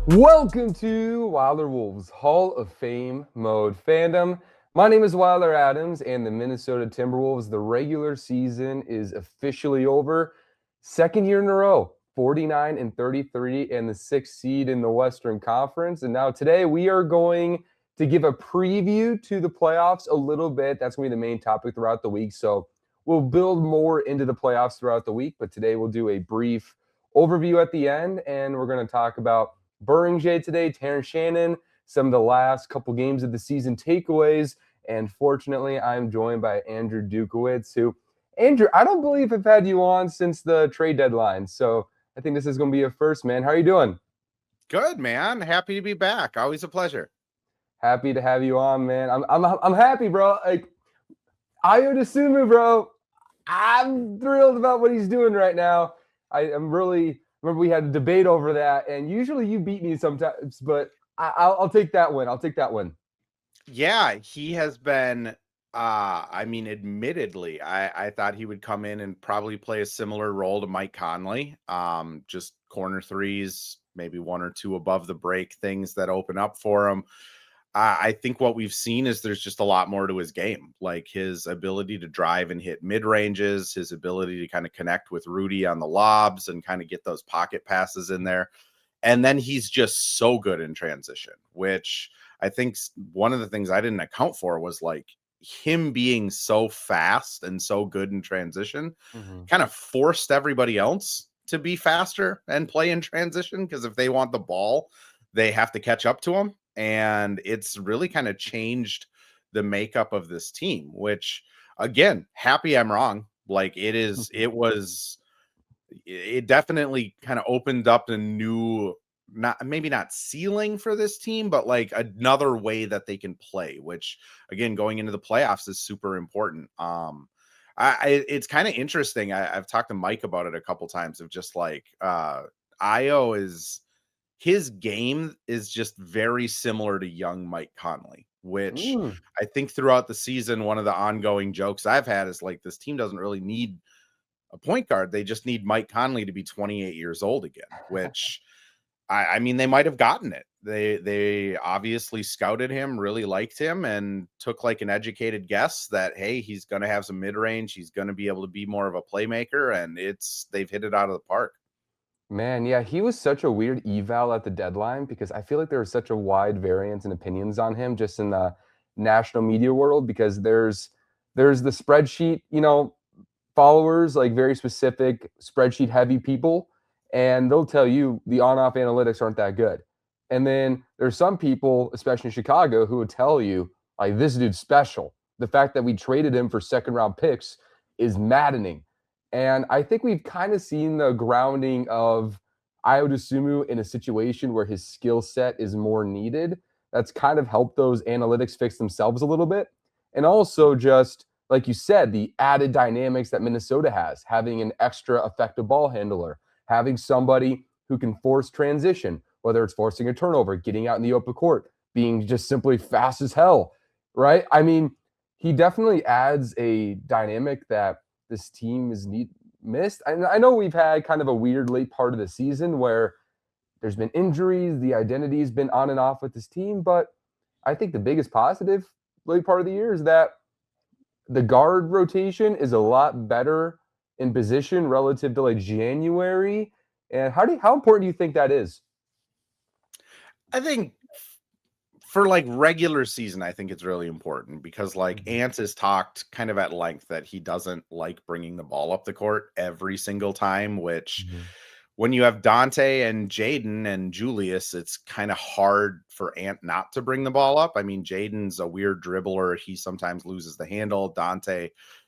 Welcome to Wilder Wolves Hall of Fame Mode fandom. My name is Wilder Adams and the Minnesota Timberwolves. The regular season is officially over. Second year in a row, 49-33 and the sixth seed in the Western Conference. And now today we are going to give a preview to the playoffs a little bit. That's going to be the main topic throughout the week. So we'll build more into the playoffs throughout the week. But today we'll do a brief overview at the end and we're going to talk about Beringer today, Terrence, Shannon, some of the last couple games of the season takeaways. And fortunately, I'm joined by Andrew Dukowitz, who, Andrew, I don't believe I've had you on since the trade deadline. So I think this is going to be a first, man. How are you doing? Good, man. Happy to be back. Always a pleasure. Happy to have you on, man. I'm happy, bro. Like, Ayo Dosunmu, bro. I'm thrilled about what he's doing right now. I'm really remember we had a debate over that, and usually you beat me sometimes, but I'll take that win. I'll take that win. Yeah, he has been. Admittedly, I thought he would come in and probably play a similar role to Mike Conley. Just corner threes, maybe one or two above the break, things that open up for him. I think what we've seen is there's just a lot more to his game, like his ability to drive and hit mid ranges, his ability to kind of connect with Rudy on the lobs and kind of get those pocket passes in there. And then he's just so good in transition, which I think one of the things I didn't account for was like him being so fast and so good in transition kind of forced everybody else to be faster and play in transition. Because if they want the ball, they have to catch up to him. And it's really kind of changed the makeup of this team, which again, happy I'm wrong. Like it definitely kind of opened up a new, not ceiling for this team, but like another way that they can play, which again, going into the playoffs is super important. It's kind of interesting. I've talked to Mike about it a couple times of just like, Ayo his game is just very similar to young Mike Conley, which I think throughout the season, one of the ongoing jokes I've had is like, this team doesn't really need a point guard. They just need Mike Conley to be 28 years old again, which I mean, they might have gotten it. They obviously scouted him, really liked him, and took like an educated guess that, hey, he's going to have some mid range. He's going to be able to be more of a playmaker, and they've hit it out of the park. Man, yeah, he was such a weird eval at the deadline because I feel like there was such a wide variance in opinions on him just in the national media world because there's the spreadsheet, followers, like very specific spreadsheet heavy people, and they'll tell you the on-off analytics aren't that good. And then there's some people, especially in Chicago, who would tell you like this dude's special. The fact that we traded him for second round picks is maddening. And I think we've kind of seen the grounding of Ayo Dosunmu in a situation where his skill set is more needed. That's kind of helped those analytics fix themselves a little bit. And also just, like you said, the added dynamics that Minnesota has, having an extra effective ball handler, having somebody who can force transition, whether it's forcing a turnover, getting out in the open court, being just simply fast as hell, right? I mean, he definitely adds a dynamic that this team is missed. I know we've had kind of a weird late part of the season where there's been injuries, the identity's been on and off with this team, but I think the biggest positive late part of the year is that the guard rotation is a lot better in position relative to like January. And how important do you think that is? I think for like regular season, I think it's really important because like Ant has talked kind of at length that he doesn't like bringing the ball up the court every single time, which when you have Dante and Jaden and Julius, it's kind of hard for Ant not to bring the ball up. I mean, Jaden's a weird dribbler. He sometimes loses the handle. Dante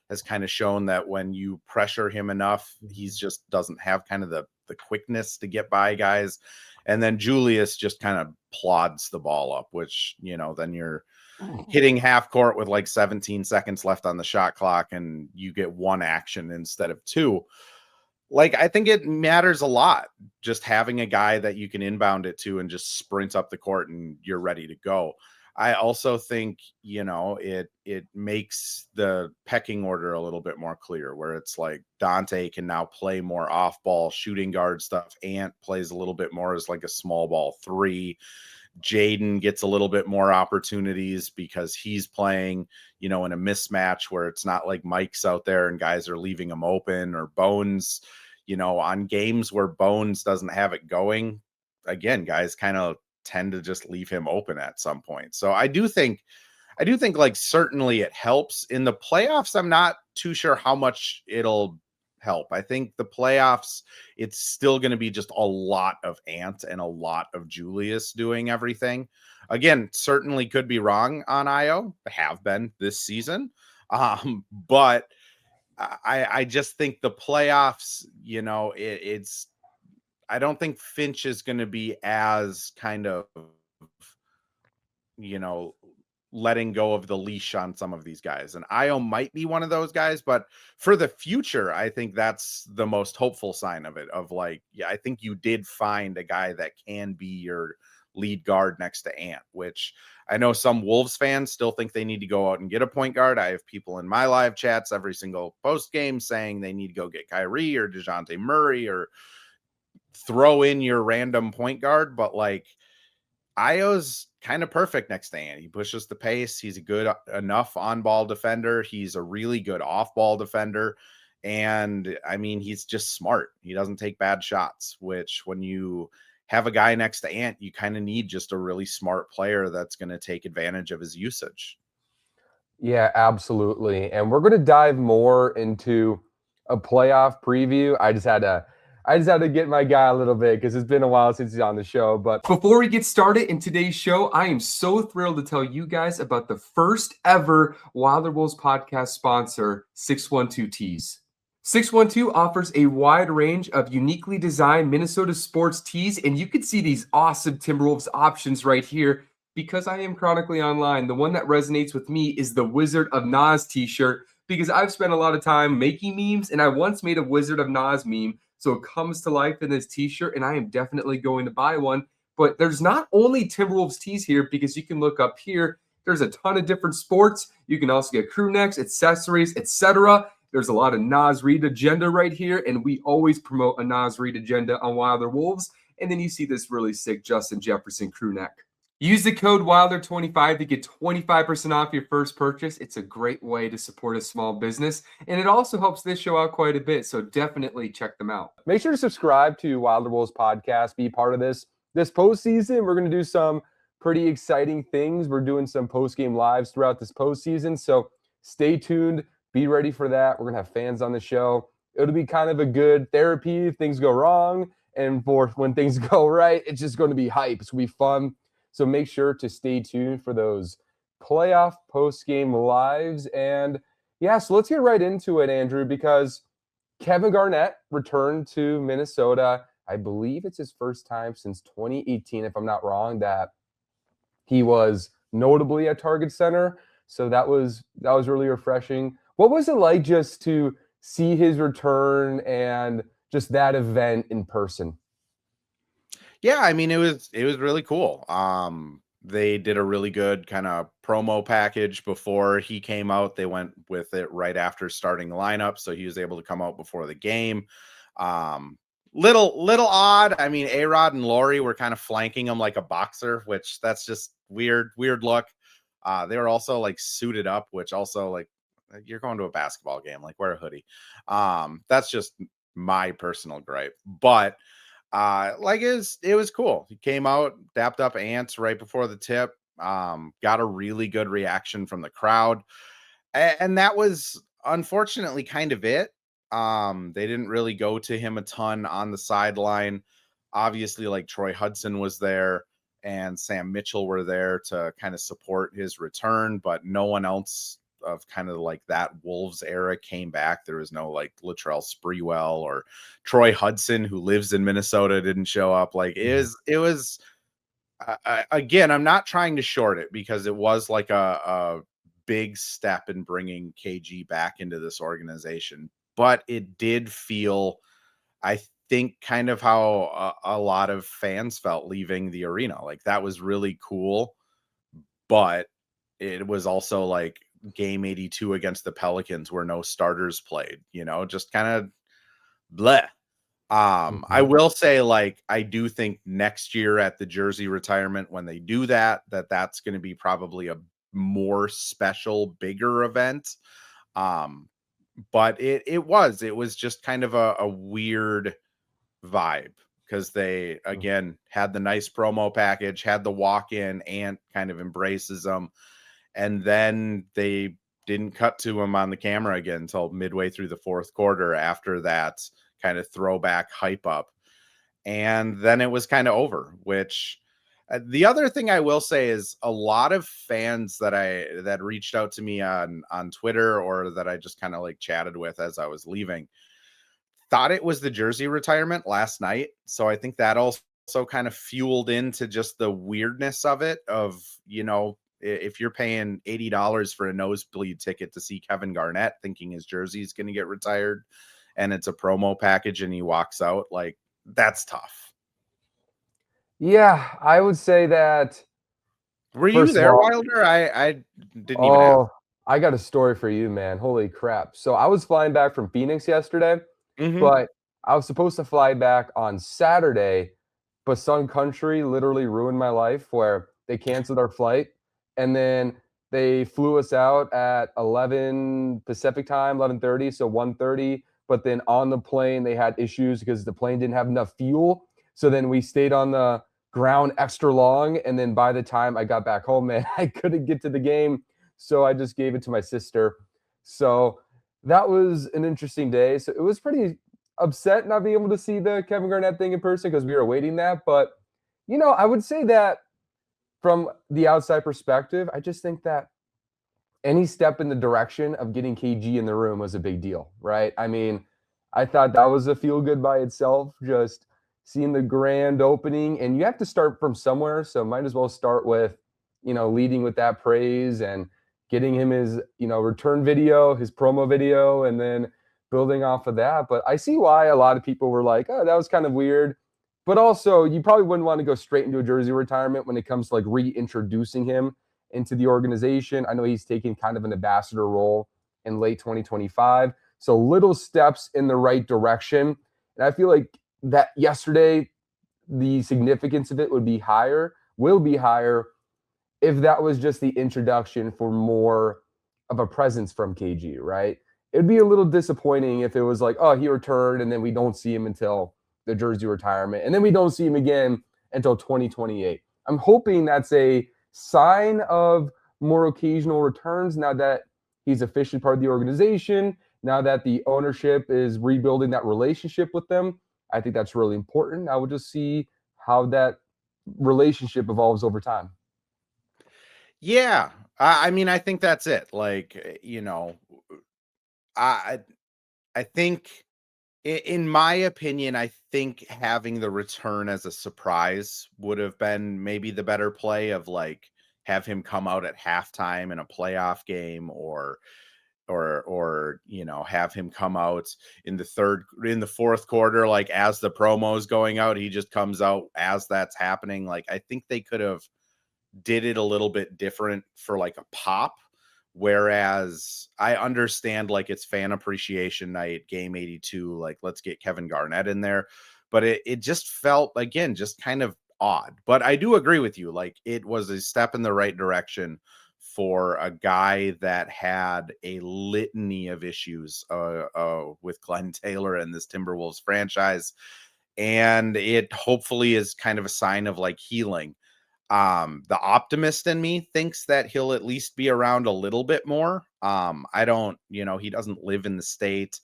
has kind of shown that when you pressure him enough, he's just doesn't have kind of the quickness to get by guys. And then Julius just kind of plods the ball up, which, then you're hitting half court with like 17 seconds left on the shot clock and you get one action instead of two. Like, I think it matters a lot just having a guy that you can inbound it to and just sprint up the court and you're ready to go. I also think, it makes the pecking order a little bit more clear, where it's like Dante can now play more off ball shooting guard stuff. Ant plays a little bit more as like a small ball three. Jaden gets a little bit more opportunities because he's playing, in a mismatch where it's not like Mike's out there and guys are leaving him open, or Bones, on games where Bones doesn't have it going. Again, guys kind of tend to just leave him open at some point. So I do think like certainly it helps in the playoffs. I'm not too sure how much it'll help. I think the playoffs, it's still going to be just a lot of Ant and a lot of Julius doing everything. Again, certainly could be wrong on Ayo. Have been this season. But I just think the playoffs, it's I don't think Finch is going to be as kind of, you know, letting go of the leash on some of these guys. And Io might be one of those guys, but for the future, I think that's the most hopeful sign of it, of like, yeah, I think you did find a guy that can be your lead guard next to Ant, which I know some Wolves fans still think they need to go out and get a point guard. I have people in my live chats every single post game saying they need to go get Kyrie or DeJounte Murray or throw in your random point guard. But like, Io's kind of perfect next to Ant. He pushes the pace. He's a good enough on-ball defender. He's a really good off-ball defender. And I mean, he's just smart. He doesn't take bad shots, which when you have a guy next to Ant, you kind of need just a really smart player that's going to take advantage of his usage. Yeah, absolutely. And we're going to dive more into a playoff preview. I just had to get my guy a little bit because it's been a while since he's on the show. But before we get started in today's show, I am so thrilled to tell you guys about the first ever Wilder Wolves podcast sponsor, 612 Tees. 612 offers a wide range of uniquely designed Minnesota sports tees, and you can see these awesome Timberwolves options right here. Because I am chronically online, the one that resonates with me is the Wizard of Naz t-shirt, because I've spent a lot of time making memes, and I once made a Wizard of Naz meme. So it comes to life in this t-shirt, and I am definitely going to buy one. But there's not only Timberwolves tees here, because you can look up here. There's a ton of different sports. You can also get crew necks, accessories, etc. There's a lot of Naz Reid agenda right here, and we always promote a Naz Reid agenda on Wilder Wolves. And then you see this really sick Justin Jefferson crew neck. Use the code Wilder25 to get 25% off your first purchase. It's a great way to support a small business, and it also helps this show out quite a bit, so definitely check them out. Make sure to subscribe to Wilder Wolves podcast, be part of this postseason. We're going to do some pretty exciting things. We're doing some post-game lives throughout this postseason, so stay tuned. Be ready for that. We're going to have fans on the show. It'll be kind of a good therapy if things go wrong, and for when things go right, it's just going to be hype. It's going to be fun. So make sure to stay tuned for those playoff post-game lives. And yeah, so let's get right into it, Andrew, because Kevin Garnett returned to Minnesota. I believe it's his first time since 2018, if I'm not wrong, that he was notably at Target Center. So that was really refreshing. What was it like just to see his return and just that event in person? Yeah, I mean, it was really cool. They did a really good kind of promo package before he came out. They went with it right after starting the lineup, so he was able to come out before the game. Little odd. I mean, A-Rod and Laurie were kind of flanking him like a boxer, which that's just weird look. They were also like suited up, which also like, you're going to a basketball game, like wear a hoodie. That's just my personal gripe, but like it was cool. He came out, dapped up Ants right before the tip, got a really good reaction from the crowd. And that was unfortunately kind of it. They didn't really go to him a ton on the sideline. Obviously, like Troy Hudson was there and Sam Mitchell were there to kind of support his return, but no one else of kind of like that Wolves era came back. There was no like Latrell Sprewell or Troy Hudson, who lives in Minnesota, didn't show up. Like it was again, I'm not trying to short it because it was like a big step in bringing KG back into this organization, but it did feel, I think, kind of how a lot of fans felt leaving the arena. Like that was really cool, but it was also like game 82 against the Pelicans where no starters played, just kind of bleh. I will say, like, I do think next year at the jersey retirement, when they do that's going to be probably a more special, bigger event. But it was just kind of a weird vibe because they again had the nice promo package, had the walk-in, and kind of embraces them, and then they didn't cut to him on the camera again until midway through the fourth quarter after that kind of throwback hype up. And then it was kind of over, which the other thing I will say is a lot of fans that reached out to me on Twitter or that I just kind of like chatted with as I was leaving thought it was the jersey retirement last night. So I think that also kind of fueled into just the weirdness of it of, if you're paying $80 for a nosebleed ticket to see Kevin Garnett thinking his jersey is going to get retired and it's a promo package and he walks out, like, that's tough. Yeah, I would say that. Were you First of there, all, Wilder? I didn't even ask. oh, I got a story for you, man. Holy crap. So I was flying back from Phoenix yesterday, Mm-hmm. but I was supposed to fly back on Saturday, but Sun Country literally ruined my life where they canceled our flight and then they flew us out at 11 Pacific time, 11:30, so 1:30, but then on the plane they had issues because the plane didn't have enough fuel. So then we stayed on the ground extra long and then by the time I got back home, man, I couldn't get to the game, so I just gave it to my sister. So that was an interesting day. So it was pretty upset not being able to see the Kevin Garnett thing in person because we were awaiting that. But, I would say that from the outside perspective, I just think that any step in the direction of getting KG in the room was a big deal, right? I mean, I thought that was a feel good by itself, just seeing the grand opening. And you have to start from somewhere. So might as well start with, leading with that praise and getting him his, return video, his promo video, and then building off of that. But I see why a lot of people were like, oh, that was kind of weird. But also, you probably wouldn't want to go straight into a jersey retirement when it comes to like reintroducing him into the organization. I know he's taking kind of an ambassador role in late 2025. So little steps in the right direction. And I feel like that yesterday, the significance of it will be higher if that was just the introduction for more of a presence from KG, right? It'd be a little disappointing if it was like, oh, he returned and then we don't see him until the jersey retirement and then we don't see him again until 2028. I'm hoping that's a sign of more occasional returns now that he's officially part of the organization, now that the ownership is rebuilding that relationship with them. I think that's really important. I will just see how that relationship evolves over time. Yeah. I mean, I think that's it. Like, I I think in my opinion, I think having the return as a surprise would have been maybe the better play of like have him come out at halftime in a playoff game or have him come out in the fourth quarter, like as the promo is going out, he just comes out as that's happening. Like I think they could have did it a little bit different for like a pop. Whereas I understand like it's fan appreciation night, game 82, like let's get Kevin Garnett in there. But it just felt again, just kind of odd. But I do agree with you. Like it was a step in the right direction for a guy that had a litany of issues with Glenn Taylor and this Timberwolves franchise. And it hopefully is kind of a sign of like healing. The optimist in me thinks that he'll at least be around a little bit more. I don't, he doesn't live in the state.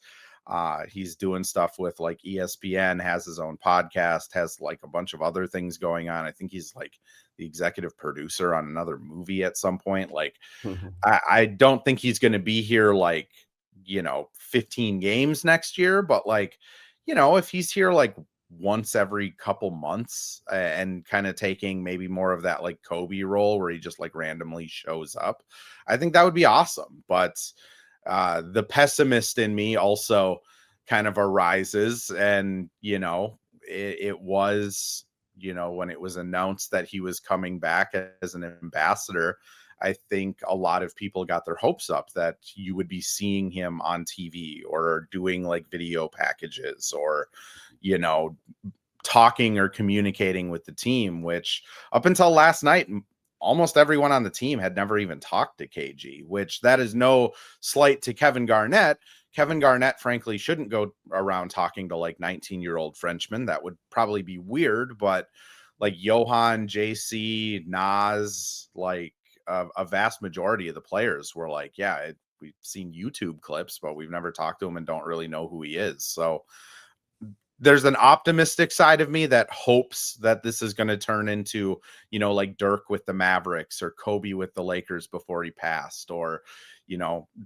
He's doing stuff with like ESPN, has his own podcast, has like a bunch of other things going on. I think he's like the executive producer on another movie at some point. Like, I don't think he's going to be here like, 15 games next year, but like, if he's here like once every couple months and kind of taking maybe more of that like Kobe role where he just like randomly shows up, I think that would be awesome. But the pessimist in me also kind of arises and it was when it was announced that he was coming back as an ambassador, I think a lot of people got their hopes up that you would be seeing him on TV or doing like video packages or, talking or communicating with the team, which up until last night, almost everyone on the team had never even talked to KG, which that is no slight to Kevin Garnett. Kevin Garnett, frankly, shouldn't go around talking to like 19-year-old Frenchmen. That would probably be weird, but like Johan, JC, Naz, like a vast majority of the players were like, yeah, we've seen YouTube clips, but we've never talked to him and don't really know who he is. So there's an optimistic side of me that hopes that this is going to turn into, like Dirk with the Mavericks or Kobe with the Lakers before he passed, or,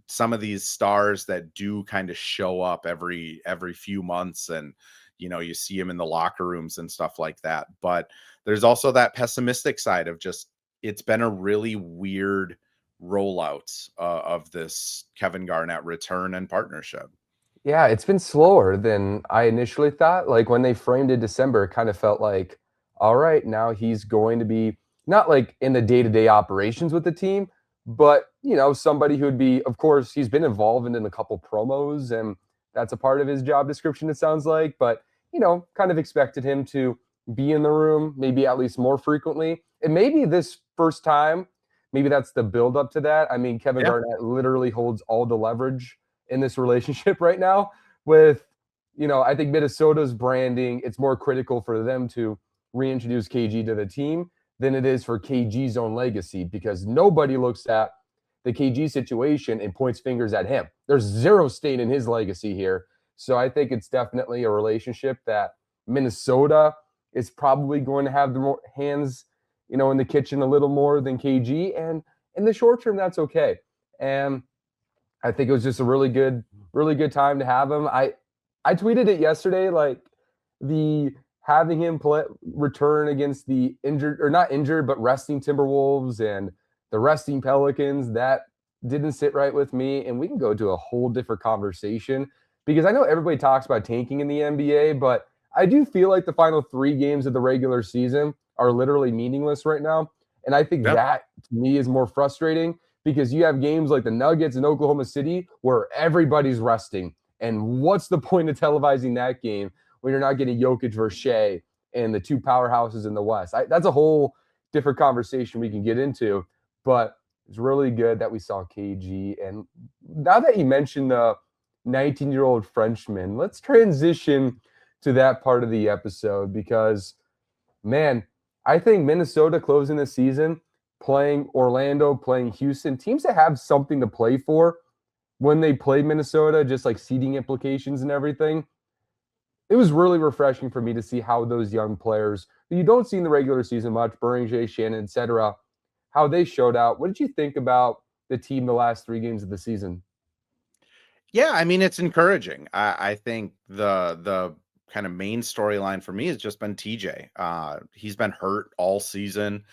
some of these stars that do kind of show up every few months and, you see him in the locker rooms and stuff like that. But there's also that pessimistic side of just, it's been a really weird rollout of this Kevin Garnett return and partnership. Yeah, it's been slower than I initially thought. Like when they framed it December, it kind of felt like, all right, now he's going to be not like in the day-to-day operations with the team, but somebody who'd be, of course, he's been involved in a couple promos, and that's a part of his job description, it sounds like. But kind of expected him to be in the room, maybe at least more frequently. And maybe this first time, maybe that's the build up to that. I mean, Kevin Yeah. Garnett literally holds all the leverage in this relationship right now with, I think Minnesota's branding, it's more critical for them to reintroduce KG to the team than it is for KG's own legacy, because nobody looks at the KG situation and points fingers at him. There's zero stain in his legacy here. So I think it's definitely a relationship that Minnesota is probably going to have the more hands, in the kitchen a little more than KG. And in the short term, that's okay. And I think it was just a really good time to have him. I tweeted it yesterday, like the having him return against the injured, or not injured, but resting Timberwolves and the resting Pelicans, that didn't sit right with me. And we can go to a whole different conversation, because I know everybody talks about tanking in the NBA, but I do feel like the final 3 games of the regular season are literally meaningless right now. And I think that to me is more frustrating, because you have games like the Nuggets in Oklahoma City where everybody's resting. And what's the point of televising that game when you're not getting Jokic versus Shea and the 2 powerhouses in the West? That's a whole different conversation we can get into. But it's really good that we saw KG. And now that you mentioned the 19-year-old Frenchman, let's transition to that part of the episode, because, man, I think Minnesota closing the season, playing Orlando, playing Houston, teams that have something to play for when they play Minnesota, just like seeding implications and everything. It was really refreshing for me to see how those young players that you don't see in the regular season much, Beringer, Shannon, etc., how they showed out. What did you think about the team the last 3 games of the season? Yeah, I mean, it's encouraging. I think the kind of main storyline for me has just been TJ. He's been hurt all season.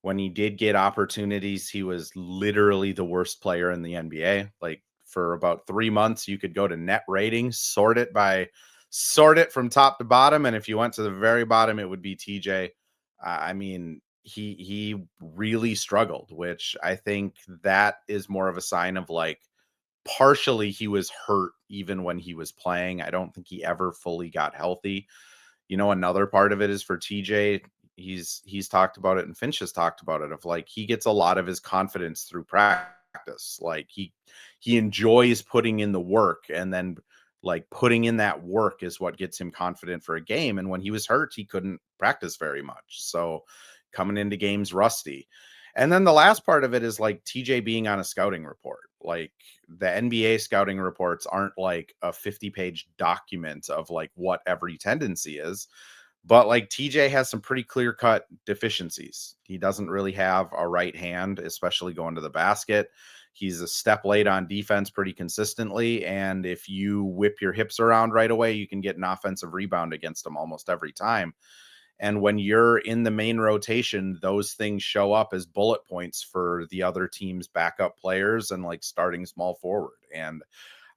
When he did get opportunities, he was literally the worst player in the NBA. Like for about 3 months, you could go to net ratings, sort it from top to bottom, and if you went to the very bottom, it would be TJ. I mean, he really struggled, which I think that is more of a sign of like, partially he was hurt even when he was playing. I don't think he ever fully got healthy. Another part of it is for TJ. He's talked about it, and Finch has talked about it, of like he gets a lot of his confidence through practice. Like he enjoys putting in the work, and then like putting in that work is what gets him confident for a game. And when he was hurt, he couldn't practice very much. So coming into games rusty. And then the last part of it is like TJ being on a scouting report. Like the NBA scouting reports aren't like a 50-page document of like what every tendency is, but like TJ has some pretty clear-cut deficiencies. He doesn't really have a right hand, especially going to the basket. He's a step late on defense pretty consistently, and if you whip your hips around right away, you can get an offensive rebound against him almost every time. And when you're in the main rotation, those things show up as bullet points for the other team's backup players and like starting small forward. And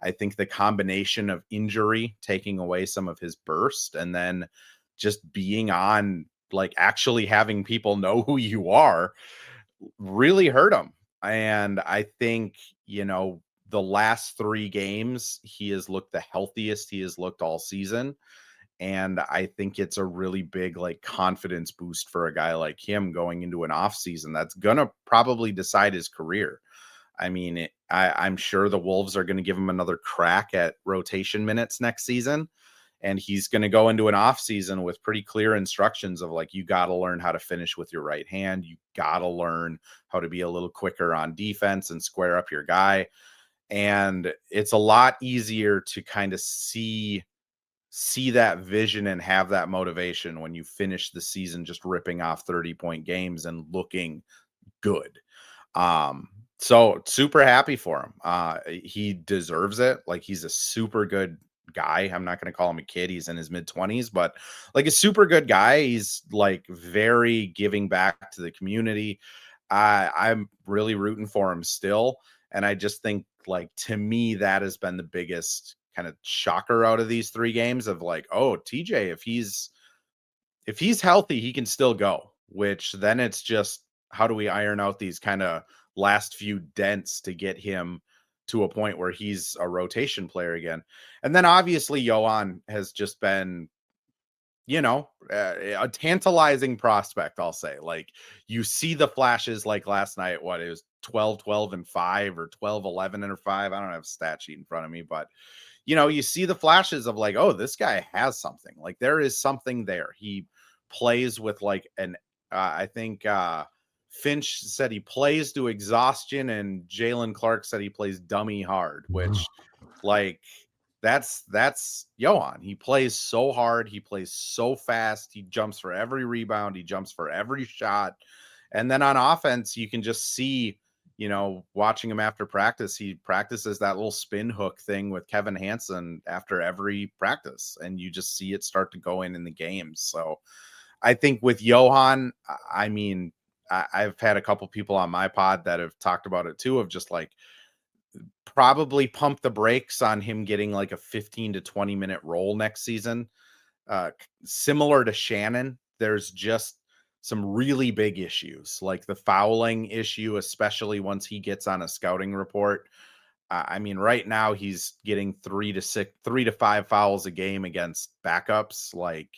I think the combination of injury taking away some of his burst, and then just being on like actually having people know who you are really hurt him. And I think, the last 3 games, he has looked the healthiest he has looked all season. And I think it's a really big like confidence boost for a guy like him going into an off season that's gonna probably decide his career. I mean, I'm sure the Wolves are going to give him another crack at rotation minutes next season. And he's going to go into an off season with pretty clear instructions of like, you got to learn how to finish with your right hand. You got to learn how to be a little quicker on defense and square up your guy. And it's a lot easier to kind of see that vision and have that motivation when you finish the season just ripping off 30-point games and looking good. So super happy for him. He deserves it. Like, he's a super good guy. I'm not going to call him a kid. He's in his mid-20s, but like a super good guy. He's like very giving back to the community. I'm really rooting for him still. And I just think, like, to me, that has been the biggest kind of shocker out of these 3 games of like, oh, TJ, if he's healthy, he can still go, which then it's just, how do we iron out these kind of last few dents to get him to a point where he's a rotation player again? And then obviously Joan has just been, a tantalizing prospect, I'll say. Like, you see the flashes, like last night, it was 12-12-5 or 12-11-5. I don't have a stat sheet in front of me, but you see the flashes of like, oh, this guy has something. Like, there is something there. He plays with like I think Finch said he plays to exhaustion, and Jalen Clark said he plays dummy hard, which like that's Joan. He plays so hard. He plays so fast. He jumps for every rebound. He jumps for every shot. And then on offense, you can just see, watching him after practice, he practices that little spin hook thing with Kevin Hansen after every practice. And you just see it start to go in the games. So I think with Johan, I mean, I've had a couple people on my pod that have talked about it too, of just like, probably pump the brakes on him getting like a 15 to 20 minute role next season. Similar to Shannon, there's just some really big issues, like the fouling issue, especially once he gets on a scouting report. I mean, right now he's getting 3 to 5 fouls a game against backups. Like,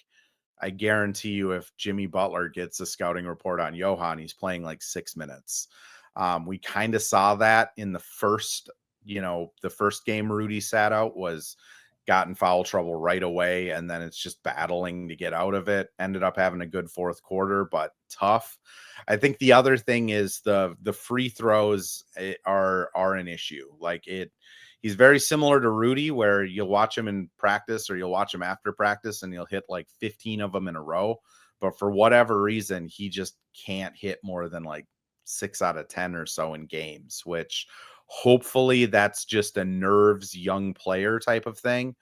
I guarantee you, if Jimmy Butler gets a scouting report on Johan, he's playing like 6 minutes. We kind of saw that in the first game Rudy sat out, was got in foul trouble right away. And then it's just battling to get out of it. Ended up having a good fourth quarter, but tough. I think the other thing is the free throws are an issue. Like, he's very similar to Rudy, where you'll watch him in practice or you'll watch him after practice and he'll hit like 15 of them in a row. But for whatever reason, he just can't hit more than like 6 out of 10 or so in games, which hopefully that's just a nerves young player type of thing.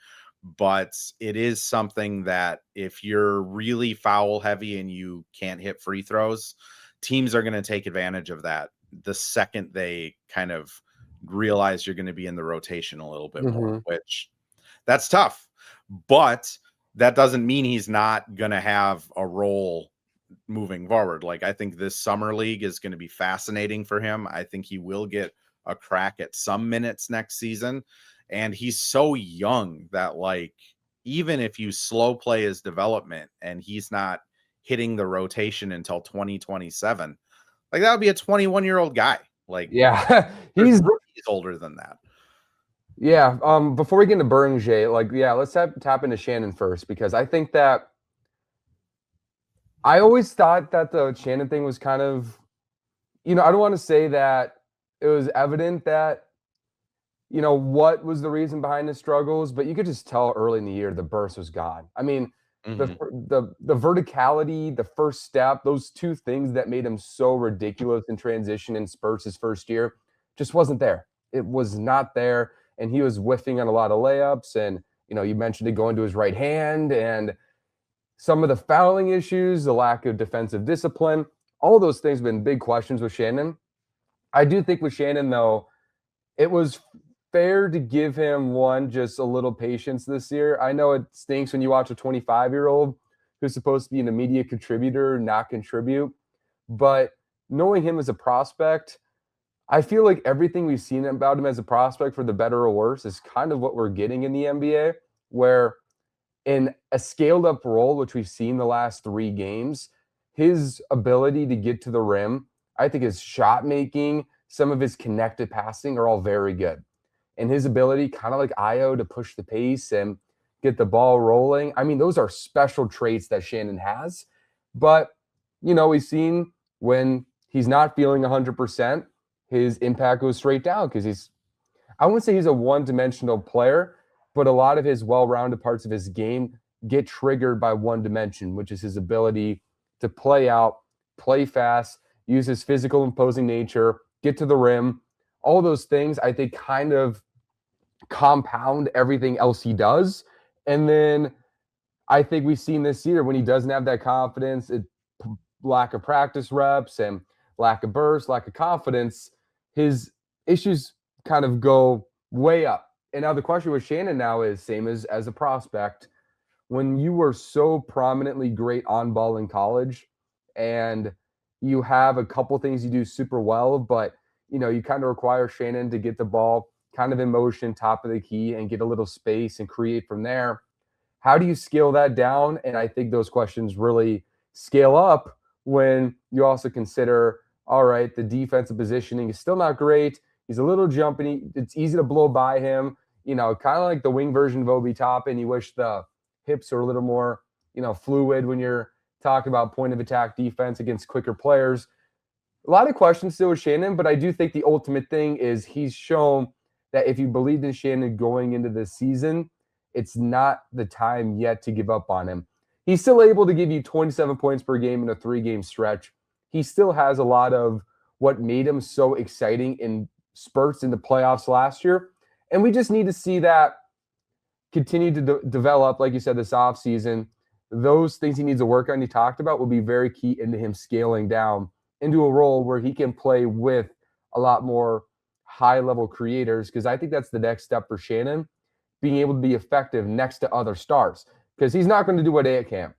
But it is something that if you're really foul heavy and you can't hit free throws, teams are going to take advantage of that the second they kind of realize you're going to be in the rotation a little bit more, which that's tough. But that doesn't mean he's not going to have a role moving forward. Like, I think this summer league is going to be fascinating for him. I think he will get a crack at some minutes next season. And he's so young that, like, even if you slow play his development and he's not hitting the rotation until 2027, like, that would be a 21-year-old guy. Like, yeah, he's older than that. Yeah. Before we get into Beringer, like, yeah, let's tap into Shannon first, because I think that I always thought that the Shannon thing was kind of, I don't want to say that it was evident that, what was the reason behind his struggles, but you could just tell early in the year the burst was gone. I mean, the verticality, the first step, those two things that made him so ridiculous in transition in spurts his first year just wasn't there. It was not there. And he was whiffing on a lot of layups. And, you mentioned it going to his right hand, and some of the fouling issues, the lack of defensive discipline, all those things have been big questions with Shannon. I do think with Shannon, though, it was fair to give him just a little patience this year. I know it stinks when you watch a 25-year-old who's supposed to be an immediate contributor, not contribute. But knowing him as a prospect, I feel like everything we've seen about him as a prospect, for the better or worse, is kind of what we're getting in the NBA, where in a scaled up role, which we've seen the last 3 games, his ability to get to the rim, I think his shot making, some of his connected passing are all very good. And his ability, kind of like Ayo, to push the pace and get the ball rolling. I mean, those are special traits that Shannon has. But, we've seen when he's not feeling 100%, his impact goes straight down because I wouldn't say he's a one-dimensional player, but a lot of his well-rounded parts of his game get triggered by one dimension, which is his ability to play out, play fast, use his physical imposing nature, get to the rim. All those things, I think, kind of compound everything else he does. And then I think we've seen this year when he doesn't have that confidence, lack of practice reps and lack of burst, lack of confidence, his issues kind of go way up. And now the question with Shannon now is same as a prospect. When you were so prominently great on ball in college and you have a couple things you do super well, but you kind of require Shannon to get the ball kind of in motion, top of the key, and get a little space and create from there. How do you scale that down? And I think those questions really scale up when you also consider, all right, the defensive positioning is still not great. He's a little jumpy. It's easy to blow by him, kind of like the wing version of Obi Toppin. You wish the hips are a little more, fluid when you're talking about point of attack defense against quicker players. A lot of questions still with Shannon, but I do think the ultimate thing is he's shown that if you believed in Shannon going into this season, it's not the time yet to give up on him. He's still able to give you 27 points per game in a 3-game stretch. He still has a lot of what made him so exciting in spurts in the playoffs last year. And we just need to see that continue to develop, like you said, this offseason. Those things he needs to work on, you talked about, will be very key into him scaling down into a role where he can play with a lot more high-level creators, because I think that's the next step for Shannon, being able to be effective next to other stars, because he's not going to do what Aya can.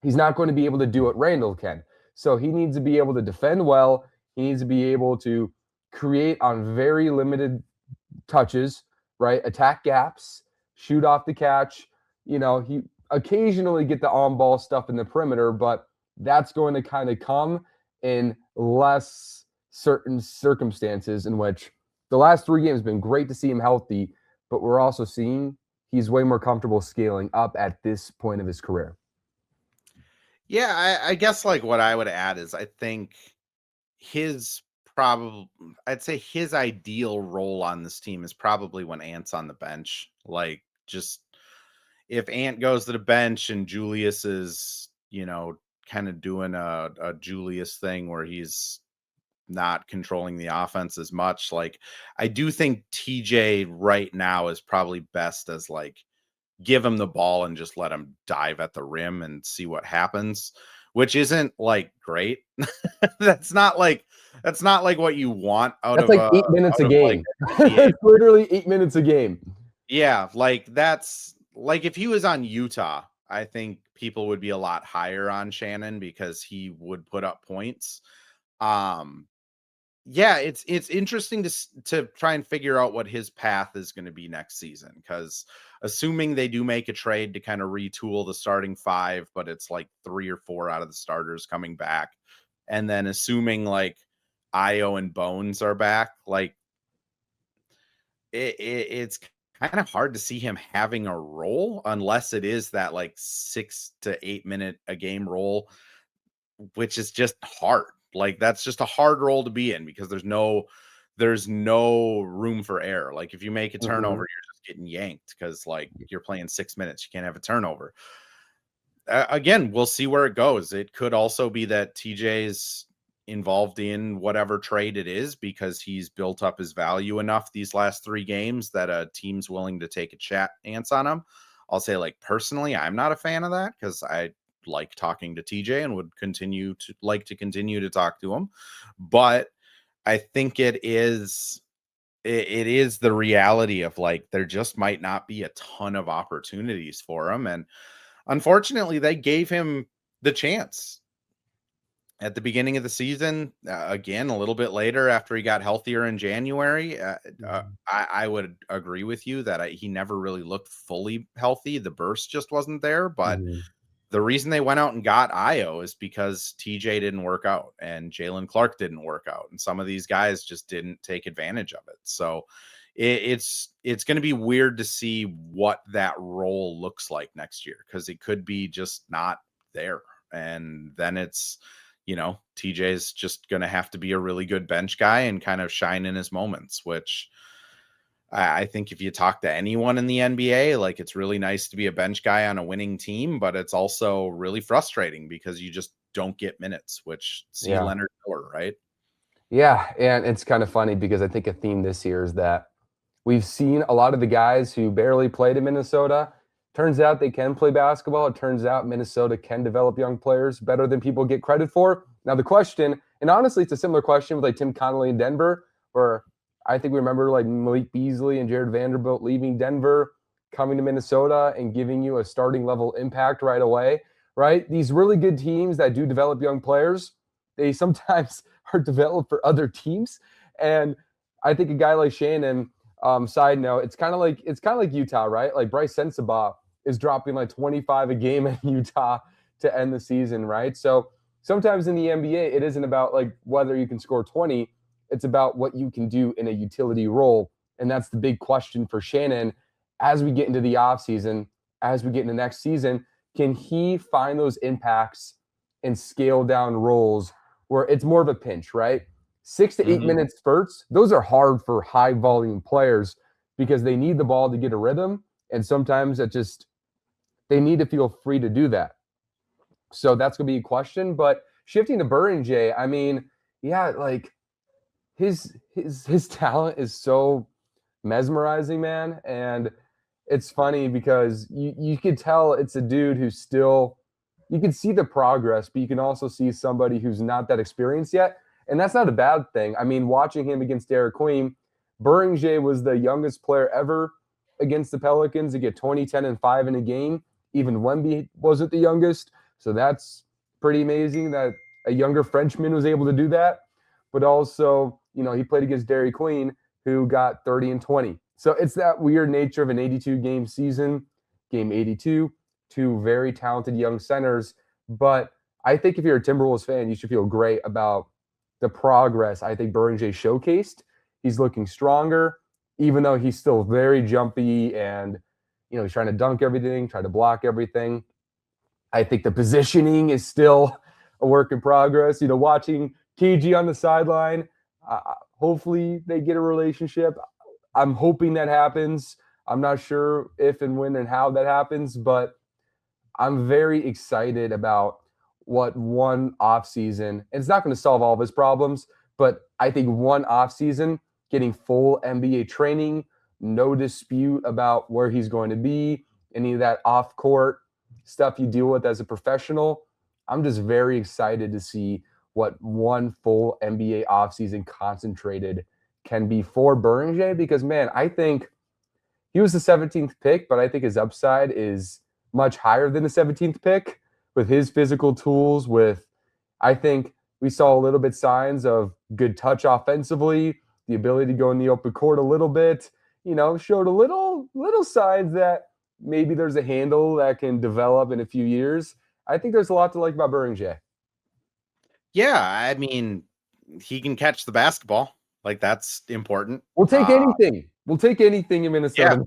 He's not going to be able to do what Randall can. So he needs to be able to defend well. He needs to be able to create on very limited touches, right? Attack gaps, shoot off the catch. He occasionally get the on-ball stuff in the perimeter, but that's going to kind of come in less certain circumstances, in which the last 3 games have been great to see him healthy, but we're also seeing he's way more comfortable scaling up at this point of his career. Yeah, I guess like what I would add is I think I'd say his ideal role on this team is probably when Ant's on the bench. Like, just if Ant goes to the bench and Julius is, kind of doing a Julius thing where he's not controlling the offense as much. Like, I do think TJ right now is probably best as like, give him the ball and just let him dive at the rim and see what happens, which isn't like great. That's not like what you want That's like 8 minutes a game. It's literally 8 minutes a game. Yeah, like that's like if he was on Utah, I think people would be a lot higher on Shannon because he would put up points. Yeah, it's interesting to try and figure out what his path is going to be next season, because assuming they do make a trade to kind of retool the starting 5, but it's like 3 or 4 out of the starters coming back, and then assuming like Ayo and Bones are back, like it's kind of hard to see him having a role unless it is that like 6 to 8 minute a game role, which is just hard. Like, that's just a hard role to be in because there's no room for error. Like, if you make a turnover, you're just getting yanked because like you're playing 6 minutes. You can't have a turnover. Again, we'll see where it goes. It could also be that TJ's involved in whatever trade it is because he's built up his value enough these last 3 games that a team's willing to take a chance on him. I'll say, like, personally, I'm not a fan of that because I like talking to TJ and would continue to talk to him. But I think it is the reality of like there just might not be a ton of opportunities for him. And unfortunately, they gave him the chance at the beginning of the season. Again, a little bit later after he got healthier in January. I would agree with you that he never really looked fully healthy. The burst just wasn't there. But Mhm. the reason they went out and got Ayo is because TJ didn't work out and Jalen Clark didn't work out. And some of these guys just didn't take advantage of it. So it's going to be weird to see what that role looks like next year, because it could be just not there. And then it's, TJ's just going to have to be a really good bench guy and kind of shine in his moments, which I think if you talk to anyone in the NBA, like, it's really nice to be a bench guy on a winning team, but it's also really frustrating because you just don't get minutes, which see Yeah. Leonard Miller, right? Yeah, and it's kind of funny because I think a theme this year is that we've seen a lot of the guys who barely played in Minnesota. Turns out they can play basketball. It turns out Minnesota can develop young players better than people get credit for. Now, the question, and honestly, it's a similar question with like Tim Connolly in Denver, where I think we remember like Malik Beasley and Jared Vanderbilt leaving Denver, coming to Minnesota and giving you a starting level impact right away, right? These really good teams that do develop young players, they sometimes are developed for other teams. And I think a guy like Shannon, side note, it's kind of like Utah, right? Like Bryce Sensabaugh is dropping like 25 a game in Utah to end the season, right? So sometimes in the NBA, it isn't about like whether you can score 20, it's about what you can do in a utility role. And that's the big question for Shannon as we get into the offseason, as we get into next season. Can he find those impacts and scale down roles where it's more of a pinch, right? 6 to 8 minute spurts, those are hard for high volume players because they need the ball to get a rhythm. And sometimes it just, they need to feel free to do that. So that's going to be a question. But shifting to Beringer, I mean, yeah, like his talent is so mesmerizing, man. And it's funny because you could tell it's a dude who's still, you can see the progress, but you can also see somebody who's not that experienced yet. And that's not a bad thing. I mean, watching him against Derek Queen, Beringer was the youngest player ever against the Pelicans to get 20, 10, and 5 in a game. Even Wemby wasn't the youngest. So that's pretty amazing that a younger Frenchman was able to do that. But also, he played against Derek Queen, who got 30 and 20. So it's that weird nature of an 82 game season, game 82, two very talented young centers. But I think if you're a Timberwolves fan, you should feel great about the progress I think Beringer showcased. He's looking stronger, even though he's still very jumpy and, he's trying to dunk everything, try to block everything. I think the positioning is still a work in progress. Watching KG on the sideline, hopefully they get a relationship. I'm hoping that happens. I'm not sure if and when and how that happens, but I'm very excited about what one offseason, it's not going to solve all of his problems, but I think one offseason, getting full NBA training, no dispute about where he's going to be, any of that off court stuff you deal with as a professional. I'm just very excited to see what one full NBA offseason concentrated can be for Beringer because, man, I think he was the 17th pick, but I think his upside is much higher than the 17th pick with his physical tools. I think we saw a little bit signs of good touch offensively, the ability to go in the open court a little bit, showed a little signs that maybe there's a handle that can develop in a few years. I think there's a lot to like about Beringer. Yeah, I mean, he can catch the basketball. Like, that's important. We'll take anything. We'll take anything in Yeah. Minnesota.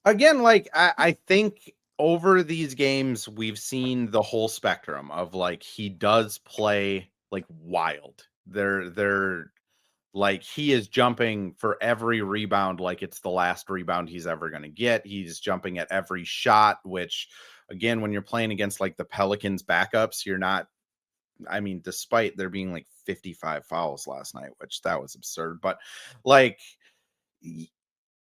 Again, like, I think over these games, we've seen the whole spectrum of, like, he does play, like, wild. They're like, he is jumping for every rebound like it's the last rebound he's ever going to get. He's jumping at every shot, which, again, when you're playing against, like, the Pelicans backups, you're not, I mean, despite there being, like, 55 fouls last night, which that was absurd, but, like,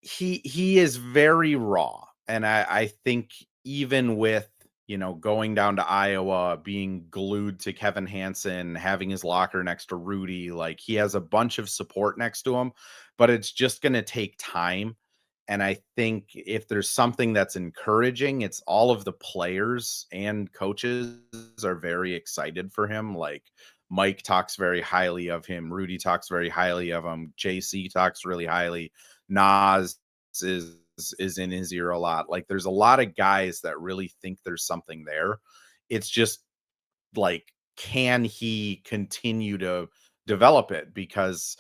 he is very raw. And I think even with, going down to Iowa, being glued to Kevin Hansen, having his locker next to Rudy, like, he has a bunch of support next to him, but it's just going to take time. And I think if there's something that's encouraging, it's all of the players and coaches are very excited for him. Like Mike talks very highly of him. Rudy talks very highly of him. JC talks really highly. Naz is in his ear a lot. Like there's a lot of guys that really think there's something there. It's just like, can he continue to develop it? Because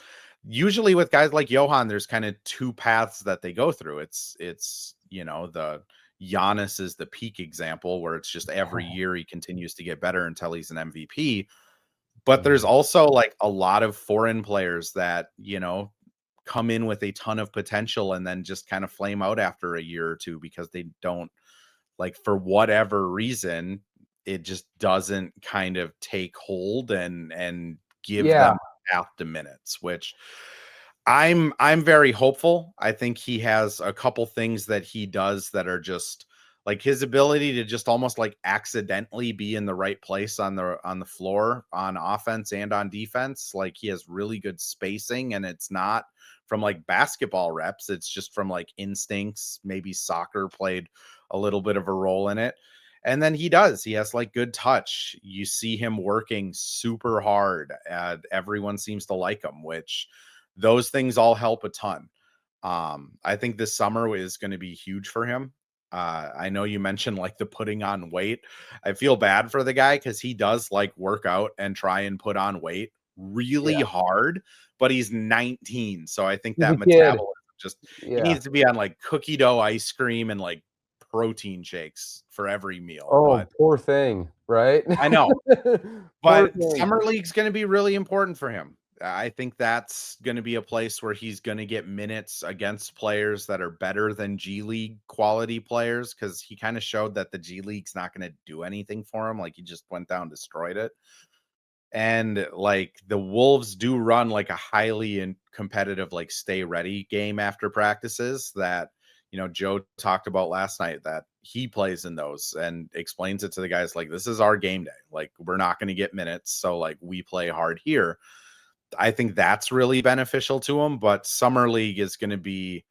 usually with guys like Johan, there's kind of two paths that they go through. It's the Giannis is the peak example where it's just every year he continues to get better until he's an MVP. But there's also like a lot of foreign players that, come in with a ton of potential and then just kind of flame out after a year or two because they don't, like, for whatever reason, it just doesn't kind of take hold and give them path to minutes, which I'm very hopeful. I think he has a couple things that he does that are just like his ability to just almost like accidentally be in the right place on the floor on offense and on defense. Like he has really good spacing, and it's not from like basketball reps. It's just from like instincts. Maybe soccer played a little bit of a role in it. And then he has like good touch. You see him working super hard. Everyone seems to like him, which those things all help a ton. I think this summer is going to be huge for him. I know you mentioned like the putting on weight. I feel bad for the guy because he does like work out and try and put on weight really hard, but he's 19. So I think that metabolism he needs to be on like cookie dough ice cream and like protein shakes for every meal. Oh, but poor thing, right? I know. Poor But thing. summer league's going to be really important for him. I think that's going to be a place where he's going to get minutes against players that are better than G League quality players, because he kind of showed that the G League's not going to do anything for him. Like he just went down, destroyed it. And like the Wolves do run like a highly competitive, like stay ready game after practices that, Joe talked about last night, that he plays in those and explains it to the guys. Like, this is our game day. Like, we're not going to get minutes. So like we play hard here. I think that's really beneficial to him, but summer league is going to be,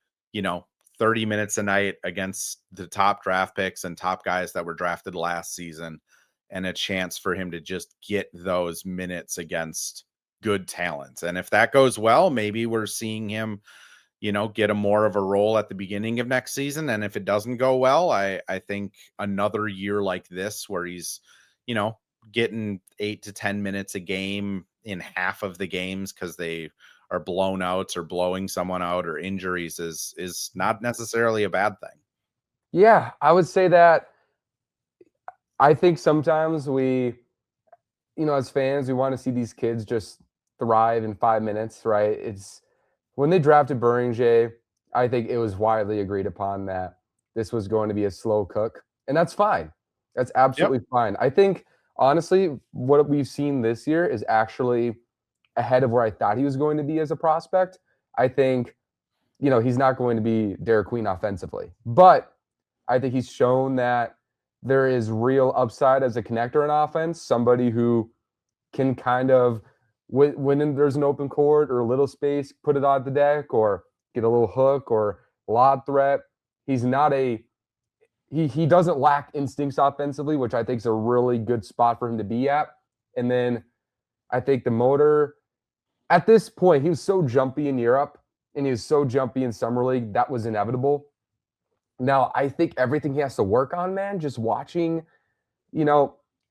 30 minutes a night against the top draft picks and top guys that were drafted last season, and a chance for him to just get those minutes against good talent. And if that goes well, maybe we're seeing him, get a more of a role at the beginning of next season. And if it doesn't go well, I think another year like this where he's, getting 8 to 10 minutes a game in half of the games because they are blown outs or blowing someone out or injuries is not necessarily a bad thing. Yeah, I would say that. I think sometimes we, as fans, we want to see these kids just thrive in 5 minutes, right? It's when they drafted Beringer, I think it was widely agreed upon that this was going to be a slow cook, and that's fine. That's absolutely fine. I think honestly, what we've seen this year is actually ahead of where I thought he was going to be as a prospect. I think, he's not going to be Derek Queen offensively, but I think he's shown that there is real upside as a connector in offense, somebody who can kind of, when there's an open court or a little space, put it on the deck or get a little hook or lob threat. He's not he doesn't lack instincts offensively, which I think is a really good spot for him to be at. And then I think the motor, at this point, he was so jumpy in Europe and he was so jumpy in Summer League, that was inevitable. Now, I think everything he has to work on, man, just watching,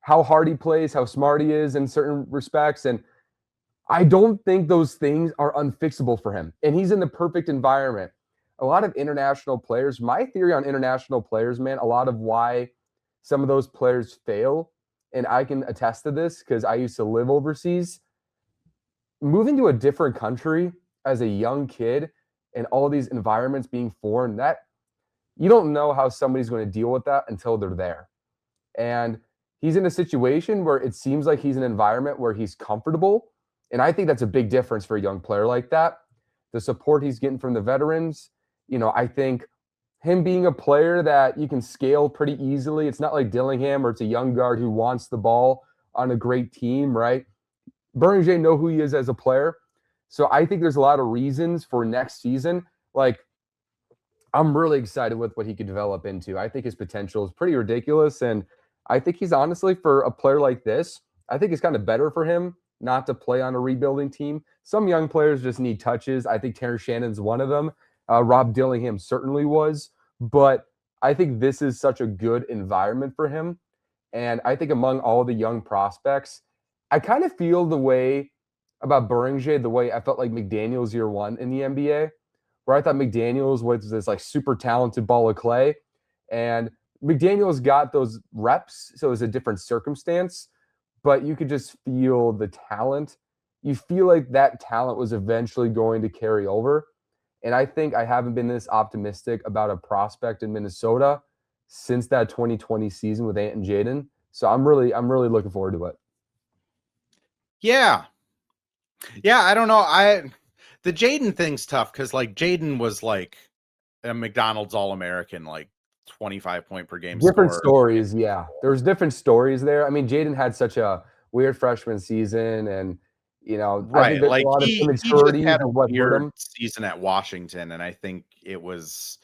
how hard he plays, how smart he is in certain respects. And I don't think those things are unfixable for him. And he's in the perfect environment. A lot of international players, my theory on international players, man, a lot of why some of those players fail, and I can attest to this because I used to live overseas, moving to a different country as a young kid and all these environments being foreign, that you don't know how somebody's going to deal with that until they're there. And he's in a situation where it seems like he's in an environment where he's comfortable. And I think that's a big difference for a young player like that. The support he's getting from the veterans, I think him being a player that you can scale pretty easily. It's not like Dillingham or it's a young guard who wants the ball on a great team, right? Beringer know who he is as a player. So I think there's a lot of reasons for next season. Like, I'm really excited with what he could develop into. I think his potential is pretty ridiculous. And I think he's honestly, for a player like this, I think it's kind of better for him not to play on a rebuilding team. Some young players just need touches. I think Terrence Shannon's one of them. Rob Dillingham certainly was. But I think this is such a good environment for him. And I think among all the young prospects, I kind of feel the way about Beringer, the way I felt like McDaniels year one in the NBA, where I thought McDaniels was this like super talented ball of clay. And McDaniels got those reps, so it was a different circumstance, but you could just feel the talent. You feel like that talent was eventually going to carry over. And I think I haven't been this optimistic about a prospect in Minnesota since that 2020 season with Ant and Jaden. So I'm really looking forward to it. Yeah. Yeah, I don't know. The Jaden thing's tough because like Jaden was like a McDonald's All-American, like 25 point per game Different scorer. stories, yeah. There's different stories there. I mean, Jaden had such a weird freshman season, and I think Right. there's a Like lot of he just immaturities had a of what hurt weird him. season at Washington, and I think it was,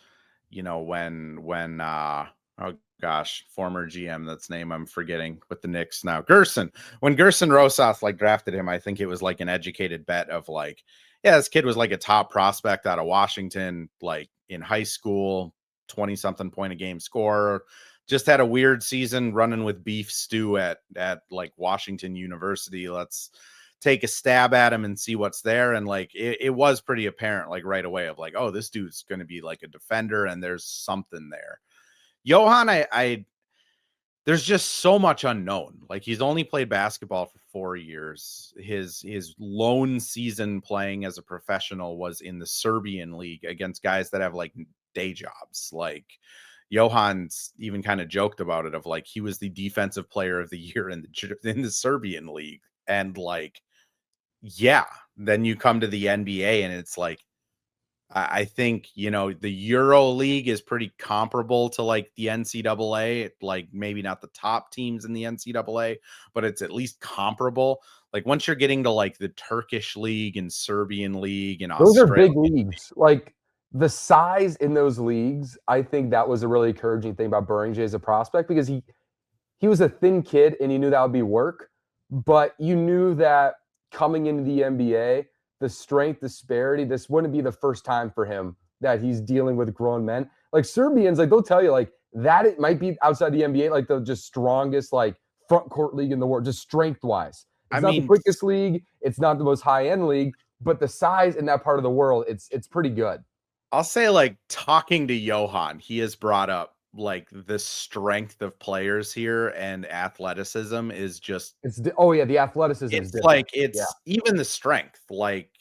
when oh gosh, former GM, that's name I'm forgetting with the Knicks now, Gerson. When Gerson Rosas like drafted him, I think it was like an educated bet of like, yeah, this kid was like a top prospect out of Washington, like in high school, 20 something point a game scorer. Just had a weird season running with beef stew at like Washington University. Let's take a stab at him and see what's there. And like it was pretty apparent like right away of like, oh, this dude's going to be like a defender and there's something there. Johan, I there's just so much unknown. Like he's only played basketball for 4 years. His lone season playing as a professional was in the Serbian league against guys that have like day jobs. Like Johan's even kind of joked about it of like he was the defensive player of the year in the Serbian league. And like, yeah, then you come to the NBA and it's like, I think, the Euro League is pretty comparable to like the NCAA, like maybe not the top teams in the NCAA, but it's at least comparable. Like once you're getting to like the Turkish League and Serbian League and Those are Australia, big leagues. Like the size in those leagues, I think that was a really encouraging thing about Beringer as a prospect, because he was a thin kid and you knew that would be work, but you knew that coming into the NBA, the strength disparity, this wouldn't be the first time for him that he's dealing with grown men. Like Serbians, like they'll tell you like that it might be outside the NBA, like the just strongest like front court league in the world, just strength wise. I It's not the mean, quickest league, it's not the most high end league, but the size in that part of the world, it's pretty good. I'll say like talking to Johan, he has brought up like the strength of players here and athleticism is just Oh yeah, the athleticism is it's different. like Yeah. it's even the strength. Like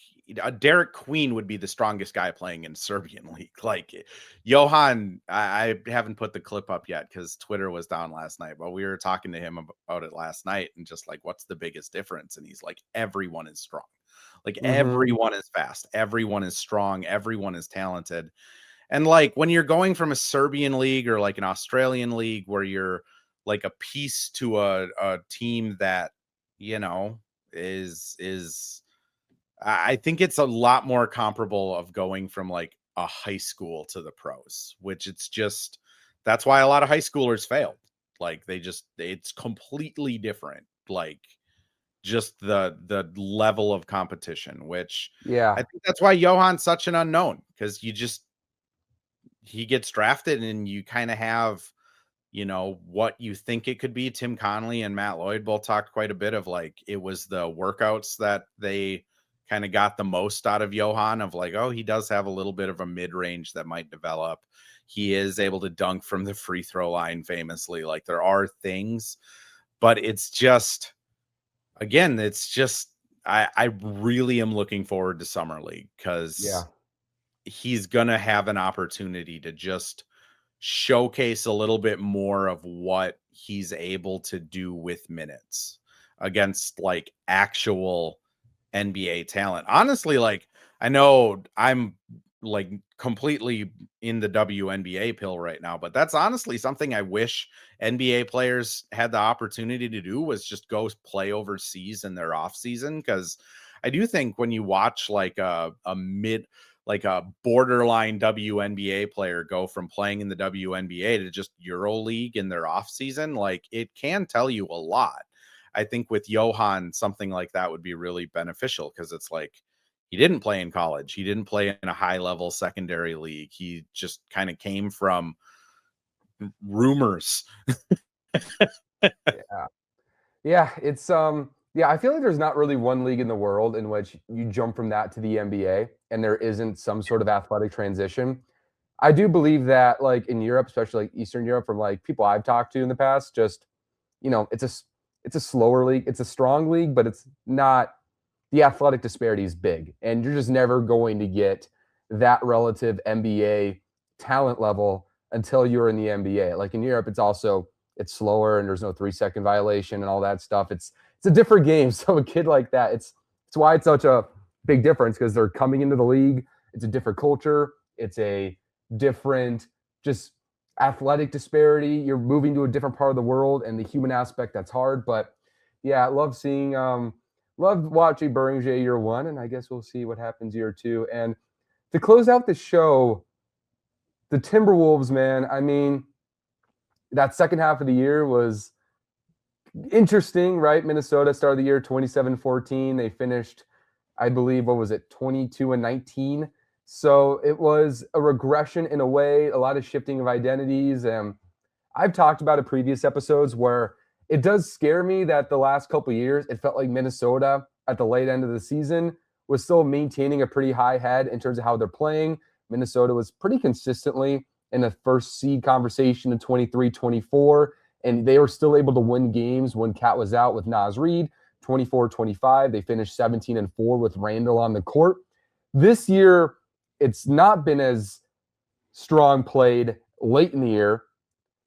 Derek Queen would be the strongest guy playing in Serbian league. Like Johan, I haven't put the clip up yet because Twitter was down last night, but we were talking to him about it last night and just like, what's the biggest difference? And he's like, everyone is strong. Like Mm-hmm. everyone is fast, everyone is strong, everyone is talented. And like when you're going from a Serbian league or like an Australian league where you're like a piece to a team that, you know, is I think it's a lot more comparable of going from like a high school to the pros, which it's just that's why a lot of high schoolers failed. Like it's completely different. Like just the level of competition, which I Yeah. think that's why Johan's such an unknown because he gets drafted and you kind of have, what you think it could be. Tim Connolly and Matt Lloyd both talked quite a bit of like it was the workouts that they kind of got the most out of Johan of like, oh, he does have a little bit of a mid-range that might develop. He is able to dunk from the free throw line famously. Like there are things, but it's just again, it's just I really am looking forward to Summer League Yeah. because he's gonna have an opportunity to just showcase a little bit more of what he's able to do with minutes against like actual NBA talent. Honestly, like I know I'm like completely in the WNBA pill right now, but that's honestly something I wish NBA players had the opportunity to do was just go play overseas in their off season. Cause I do think when you watch like a mid, like a borderline WNBA player go from playing in the WNBA to just EuroLeague in their off season, like it can tell you a lot. I think with Johan, something like that would be really beneficial because it's like he didn't play in college. He didn't play in a high level secondary league. He just kind of came from rumors. Yeah. Yeah, it's yeah, I feel like there's not really one league in the world in which you jump from that to the NBA and there isn't some sort of athletic transition. I do believe that like in Europe, especially like Eastern Europe, from like people I've talked to in the past, just it's a slower league. It's a strong league, but it's not the athletic disparity is big, and you're just never going to get that relative NBA talent level until you're in the NBA. Like in Europe, it's slower and there's no 3 second violation and all that stuff. It's a different game. So a kid like that, it's why it's such a big difference because they're coming into the league. It's a different culture. It's a different just athletic disparity. You're moving to a different part of the world and the human aspect that's hard. But yeah, I love seeing loved watching Beringer year one, and I guess we'll see what happens year two. And to close out the show, the Timberwolves, man, I mean, that second half of the year was interesting, right? Minnesota started the year 27-14. They finished, I believe, what was it, 22-19. So it was a regression in a way, a lot of shifting of identities. And I've talked about it previous episodes where it does scare me that the last couple of years, it felt like Minnesota at the late end of the season was still maintaining a pretty high head in terms of how they're playing. Minnesota was pretty consistently in the first seed conversation in 23-24, and they were still able to win games when Cat was out with Naz Reid, 24-25. They finished 17-4 with Randall on the court. This year, it's not been as strong played late in the year,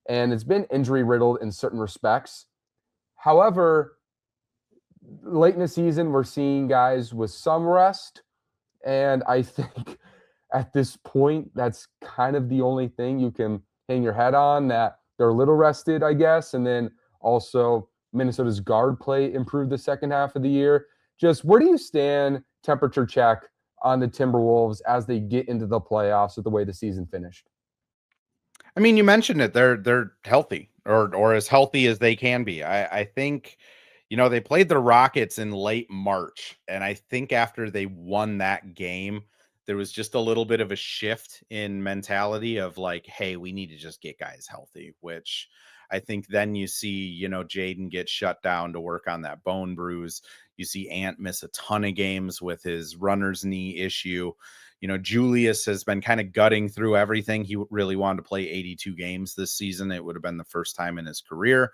and it's been injury riddled in certain respects. However, late in the season, we're seeing guys with some rest. And I think at this point, that's kind of the only thing you can hang your head on, that they're a little rested, I guess. And then also Minnesota's guard play improved the second half of the year. Just where do you stand, temperature check, on the Timberwolves as they get into the playoffs with the way the season finished? I mean, you mentioned it. They're healthy or as healthy as they can be. I think, they played the Rockets in late March, and I think after they won that game, there was just a little bit of a shift in mentality of like, hey, we need to just get guys healthy, which I think then you see, Jaden get shut down to work on that bone bruise. You see Ant miss a ton of games with his runner's knee issue. Julius has been kind of gutting through everything. He really wanted to play 82 games this season. It would have been the first time in his career.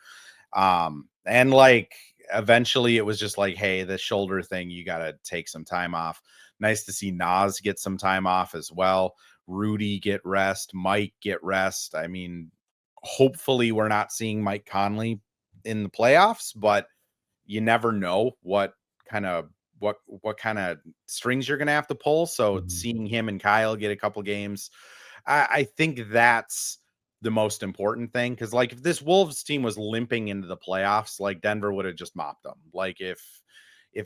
And like eventually it was just like, hey, the shoulder thing, you got to take some time off. Nice to see Naz get some time off as well. Rudy get rest, Mike get rest. I mean, hopefully we're not seeing Mike Conley in the playoffs, but you never know what kind of strings you're going to have to pull. So seeing him and Kyle get a couple games, I think that's the most important thing. Cause like if this Wolves team was limping into the playoffs, like Denver would have just mopped them. Like if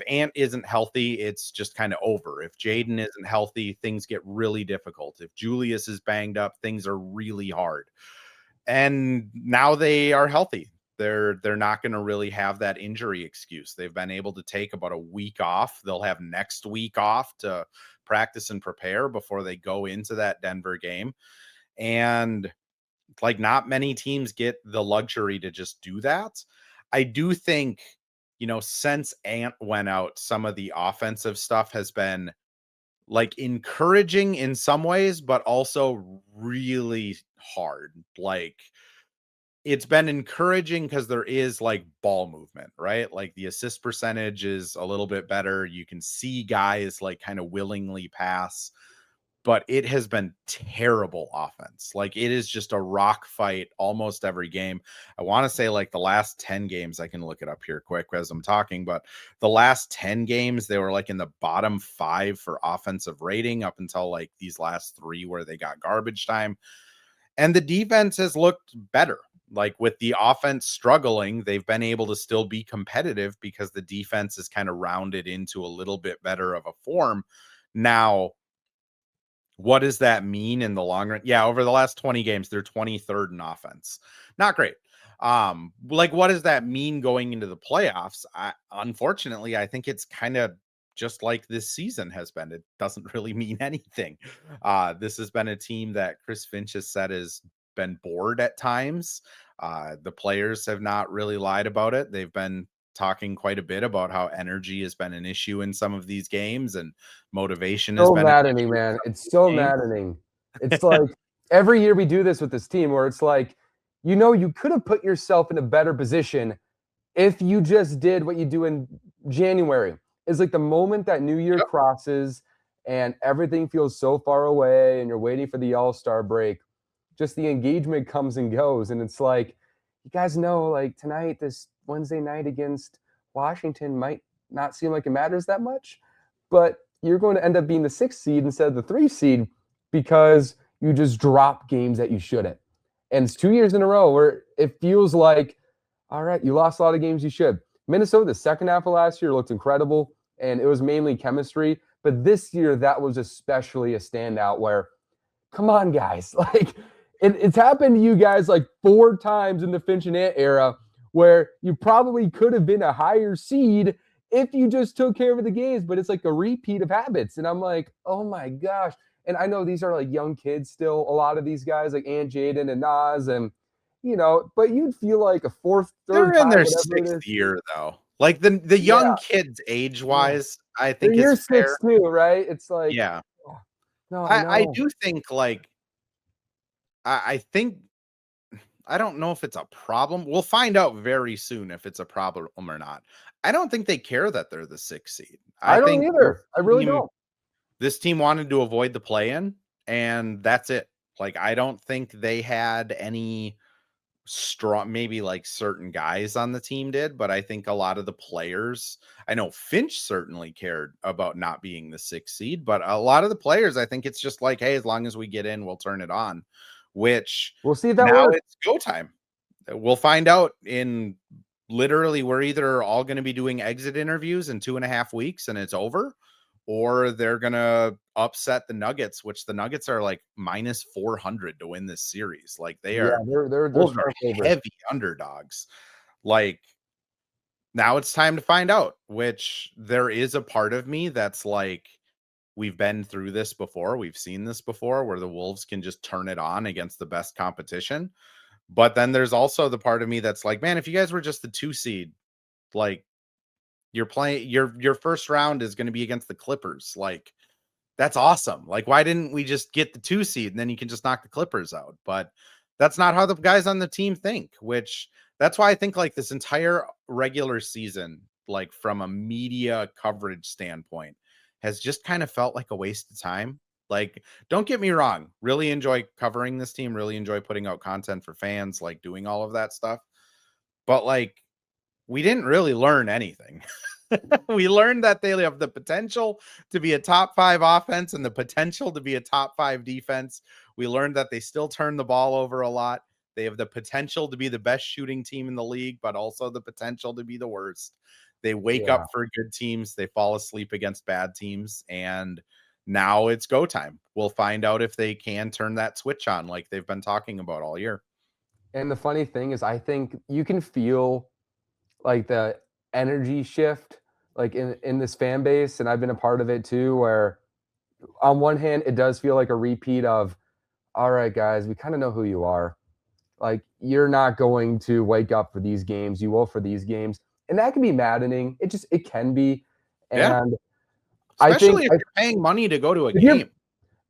Ant isn't healthy, it's just kind of over. If Jaden isn't healthy, things get really difficult. If Julius is banged up, things are really hard. And now they are healthy. They're not going to really have that injury excuse. They've been able to take about a week off. They'll have next week off to practice and prepare before they go into that Denver game. And like not many teams get the luxury to just do that. I do think, since Ant went out, some of the offensive stuff has been like encouraging in some ways, but also really hard. Like it's been encouraging because there is like ball movement, right? Like the assist percentage is a little bit better. You can see guys like kind of willingly pass, but it has been terrible offense. Like it is just a rock fight almost every game. I want to say like the last 10 games, I can look it up here quick as I'm talking, but the last 10 games, they were like in the bottom 5 for offensive rating up until like these last 3 where they got garbage time. And the defense has looked better. Like with the offense struggling, they've been able to still be competitive because the defense is kind of rounded into a little bit better of a form. Now, What does that mean in the long run? Yeah, over the last 20 games, they're 23rd in offense. Not great. Like, what does that mean going into the playoffs? Unfortunately, I think it's kind of just like this season has been. It doesn't really mean anything. This has been a team that Chris Finch has said has been bored at times. The players have not really lied about it. They've been talking quite a bit about how energy has been an issue in some of these games and motivation has So been an maddening, issue in man. some of It's so these maddening. It's like every year we do this with this team where it's like, you could have put yourself in a better position if you just did what you do in January. It's like the moment that New Year Yep. crosses and everything feels so far away and you're waiting for the All-Star break, just the engagement comes and goes. And it's like, you guys know, like tonight, this Wednesday night against Washington might not seem like it matters that much, but you're going to end up being the 6th seed instead of the 3 seed because you just drop games that you shouldn't. And it's 2 years in a row where it feels like, all right, you lost a lot of games you should. Minnesota, the second half of last year looked incredible, and it was mainly chemistry. But this year, that was especially a standout where, come on, guys. Like, it's happened to you guys like 4 times in the Finch and Ant era where you probably could have been a higher seed if you just took care of the games, but it's like a repeat of habits. And I'm like, oh my gosh. And I know these are like young kids still, a lot of these guys, like Jaden and Naz, and but you'd feel like a fourth, They're third in time, their whatever it 6th is. year, though. Like, the Yeah, young kids yeah. age-wise, I They're think year is fair. 6 too, right? It's like, Yeah. oh, no, I I know. do think, like, I think I don't know if it's a problem. We'll find out very soon if it's a problem or not. I don't think they care that they're the 6th seed. I I don't think either. I really don't. this team wanted to avoid the play-in, and that's it. Like, I don't think they had any strong, maybe like certain guys on the team did, but I think a lot of the players, I know Finch certainly cared about not being the 6th seed, but a lot of the players, I think it's just like, hey, as long as we get in, we'll turn it on, which We'll see if that now works. it's go time. We'll find out in literally, we're either all going to be doing exit interviews in 2.5 weeks and it's over, or they're going to upset the Nuggets, which the Nuggets are like minus 400 to win this series. Like, they Yeah, are, they're Wolves are strong favorites. heavy underdogs. Like, now it's time to find out, which there is a part of me that's like, we've been through this before. We've seen this before where the Wolves can just turn it on against the best competition. But then there's also the part of me that's like, man, if you guys were just the 2 seed, like, you're playing your first round is going to be against the Clippers. Like, that's awesome. Like, why didn't we just get the 2 seed and then you can just knock the Clippers out? But that's not how the guys on the team think, which that's why I think like this entire regular season, like from a media coverage standpoint, has just kind of felt like a waste of time. Like, don't get me wrong, really enjoy covering this team, really enjoy putting out content for fans, like doing all of that stuff. But like, we didn't really learn anything. We learned that they have the potential to be a top 5 offense and the potential to be a top 5 defense. We learned that they still turn the ball over a lot. They have the potential to be the best shooting team in the league, but also the potential to be the worst. They wake Yeah. up for good teams, they fall asleep against bad teams, and now it's go time. We'll find out if they can turn that switch on like they've been talking about all year. And the funny thing is, I think you can feel like the energy shift, like in this fan base, and I've been a part of it too. Where on one hand, it does feel like a repeat of, all right, guys, we kind of know who you are. Like you're not going to wake up for these games. You will for these games, and that can be maddening. It can be, Yeah. and I think Especially if you're paying money to go to a if you're, game.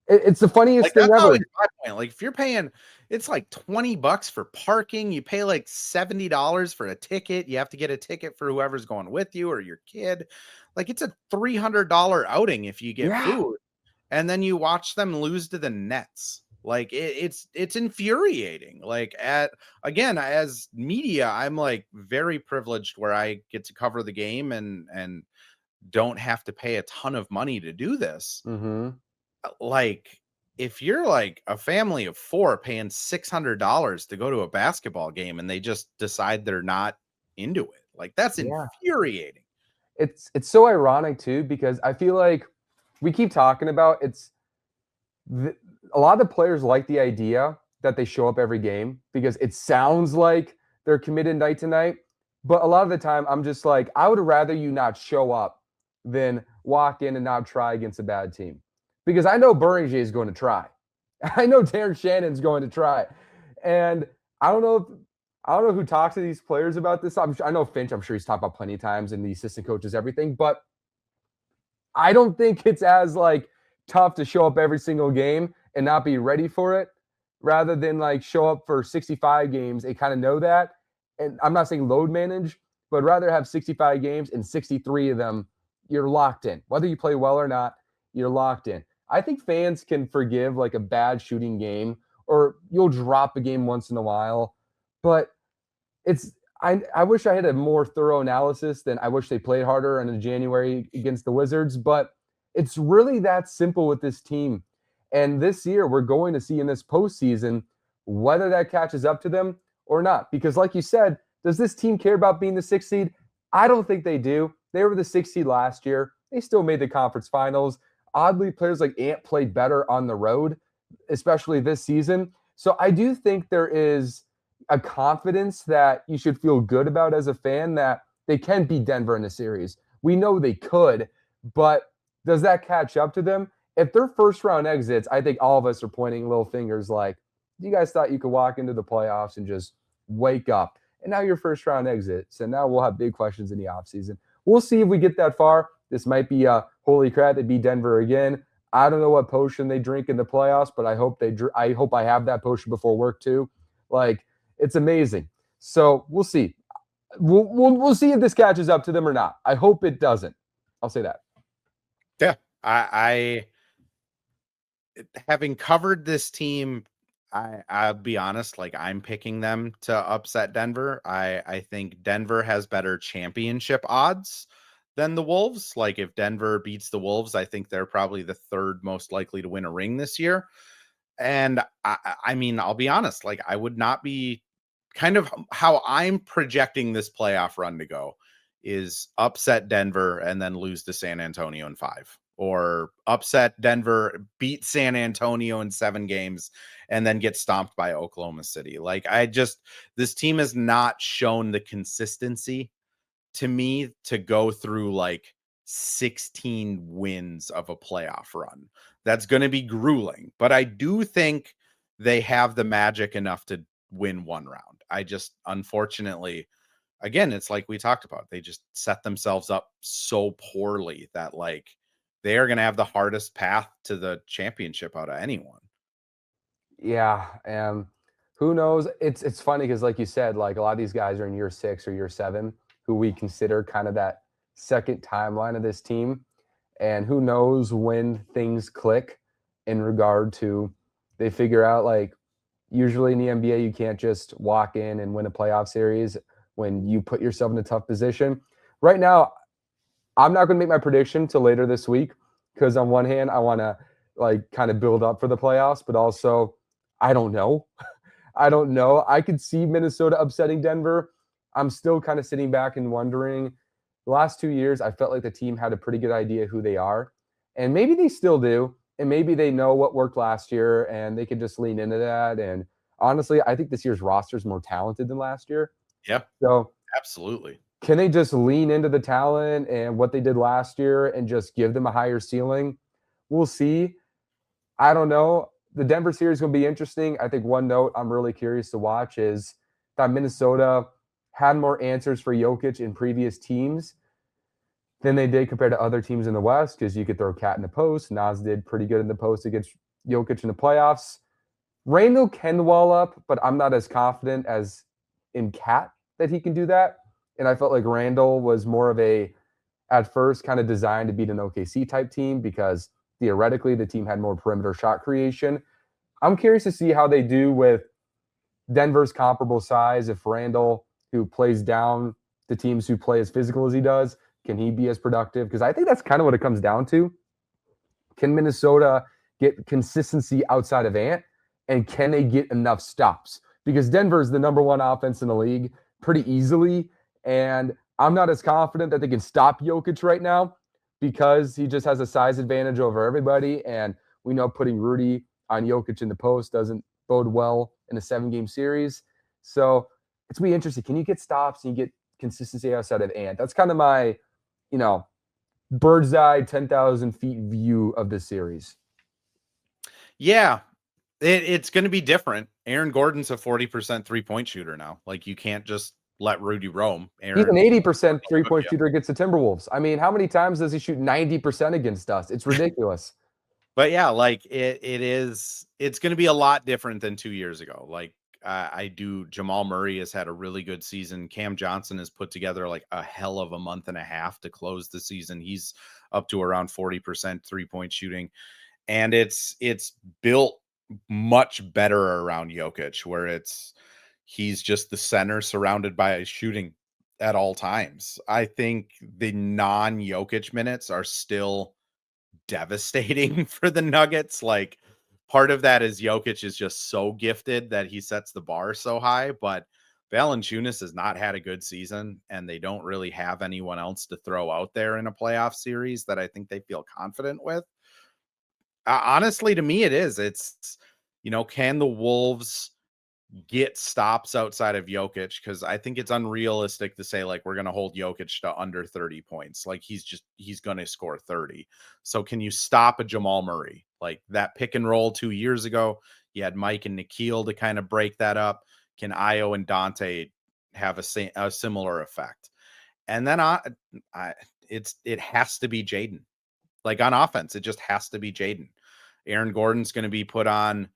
it's the funniest Like, thing that's ever. always my point. Like, if you're paying, it's like $20 for parking. You pay like $70 for a ticket. You have to get a ticket for whoever's going with you or your kid. Like, it's a $300 outing if you get Yeah. food. And then you watch them lose to the Nets. Like, it's infuriating. Like, again, as media, I'm like very privileged where I get to cover the game and don't have to pay a ton of money to do this. Mm-hmm. Like, if you're like a family of 4 paying $600 to go to a basketball game and they just decide they're not into it, like, that's Yeah. infuriating. It's so ironic too, because I feel like we keep talking about a lot of the players like the idea that they show up every game because it sounds like they're committed night to night. But a lot of the time, I'm just like, I would rather you not show up than walk in and not try against a bad team. Because I know Beringer is going to try. I know Terrence Shannon's going to try. And I don't know if, I don't know who talks to these players about this. I know Finch, I'm sure he's talked about plenty of times, and the assistant coaches, everything. But I don't think it's as like tough to show up every single game and not be ready for it rather than like show up for 65 games and kind of know that. And I'm not saying load manage, but rather have 65 games and 63 of them you're locked in. Whether you play well or not, you're locked in. I think fans can forgive like a bad shooting game or you'll drop a game once in a while, but it's I wish I had a more thorough analysis than I wish they played harder in January against the Wizards, but it's really that simple with this team. And this year, we're going to see in this postseason whether that catches up to them or not. Because, like you said, does this team care about being the sixth seed? I don't think they do. They were the sixth seed last year. They still made the conference finals. Oddly, players like Ant played better on the road, especially this season. So I do think there is a confidence that you should feel good about as a fan that they can beat Denver in a series. We know they could, but does that catch up to them? If their first round exits, I think all of us are pointing little fingers like, you guys thought you could walk into the playoffs and just wake up. And now your first round exits. And now we'll have big questions in the offseason. We'll see if we get that far. This might be a holy crap, they beat Denver again. I don't know what potion they drink in the playoffs, but I hope I have that potion before work too. Like, it's amazing. So we'll see. We'll see if this catches up to them or not. I hope it doesn't. I'll say that. Yeah, I having covered this team, I'll be honest, like I'm picking them to upset Denver. I think Denver has better championship odds than the Wolves. Like if Denver beats the Wolves, I think they're probably the third most likely to win a ring this year. And I mean, I'll be honest, like I would not be kind of how I'm projecting this playoff run to go is upset Denver and then lose to San Antonio in 5, or upset Denver, beat San Antonio in 7 games and then get stomped by Oklahoma City. Like this team has not shown the consistency to me to go through like 16 wins of a playoff run. That's going to be grueling, but I do think they have the magic enough to win one round. I just, unfortunately, again, it's like we talked about, they just set themselves up so poorly that like they are going to have the hardest path to the championship out of anyone. Yeah. Who knows? It's funny because like you said, like a lot of these guys are in year 6 or year 7, who we consider kind of that second timeline of this team. And who knows when things click in regard to they figure out like usually in the NBA, you can't just walk in and win a playoff series when you put yourself in a tough position. Right now, I'm not going to make my prediction till later this week because on one hand, I want to like kind of build up for the playoffs, but also I don't know. I don't know. I could see Minnesota upsetting Denver. I'm still kind of sitting back and wondering. The last 2 years, I felt like the team had a pretty good idea who they are. And maybe they still do. And maybe they know what worked last year and they could just lean into that. And honestly, I think this year's roster is more talented than last year. Yeah. So absolutely. Can they just lean into the talent and what they did last year and just give them a higher ceiling? We'll see. I don't know. The Denver series is going to be interesting. I think one note I'm really curious to watch is that Minnesota had more answers for Jokic in previous teams than they did compared to other teams in the West because you could throw Cat in the post. Naz did pretty good in the post against Jokic in the playoffs. Randall can wall up, but I'm not as confident as in Cat that he can do that. And I felt like Randall was more of at first, kind of designed to beat an OKC type team because theoretically the team had more perimeter shot creation. I'm curious to see how they do with Denver's comparable size. If Randall, who plays down the teams who play as physical as he does, can he be as productive? Because I think that's kind of what it comes down to. Can Minnesota get consistency outside of Ant? And can they get enough stops? Because Denver is the number 1 offense in the league pretty easily. And I'm not as confident that they can stop Jokic right now because he just has a size advantage over everybody. And We know putting Rudy on Jokic in the post doesn't bode well in a 7-game series. So it's going to be interesting. Can you get stops and you get consistency outside of Ant? That's kind of my, bird's eye, 10,000 feet view of this series. Yeah, it's going to be different. Aaron Gordon's a 40% 3-point shooter now. Like, you can't just let Rudy roam. He's an 80% 3-point shooter against the Timberwolves. I mean, how many times does he shoot 90% against us? It's ridiculous. But yeah, like it's going to be a lot different than 2 years ago. Like, Jamal Murray has had a really good season. Cam Johnson has put together like a hell of a month and a half to close the season. He's up to around 40% 3-point shooting. And it's built much better around Jokic, where he's just the center surrounded by shooting at all times. I think the non-Jokic minutes are still devastating for the Nuggets. Like, part of that is Jokic is just so gifted that he sets the bar so high, but Valanciunas has not had a good season, and they don't really have anyone else to throw out there in a playoff series that I think they feel confident with. Honestly, to me, it's, can the Wolves get stops outside of Jokic? Because I think it's unrealistic to say, like, we're going to hold Jokic to under 30 points. Like, he's going to score 30. So can you stop a Jamal Murray? Like, that pick and roll 2 years ago, you had Mike and Nikhil to kind of break that up. Can Ayo and Dante have a similar effect? And then it has to be Jaden. Like, on offense, it just has to be Jaden. Aaron Gordon's going to be put on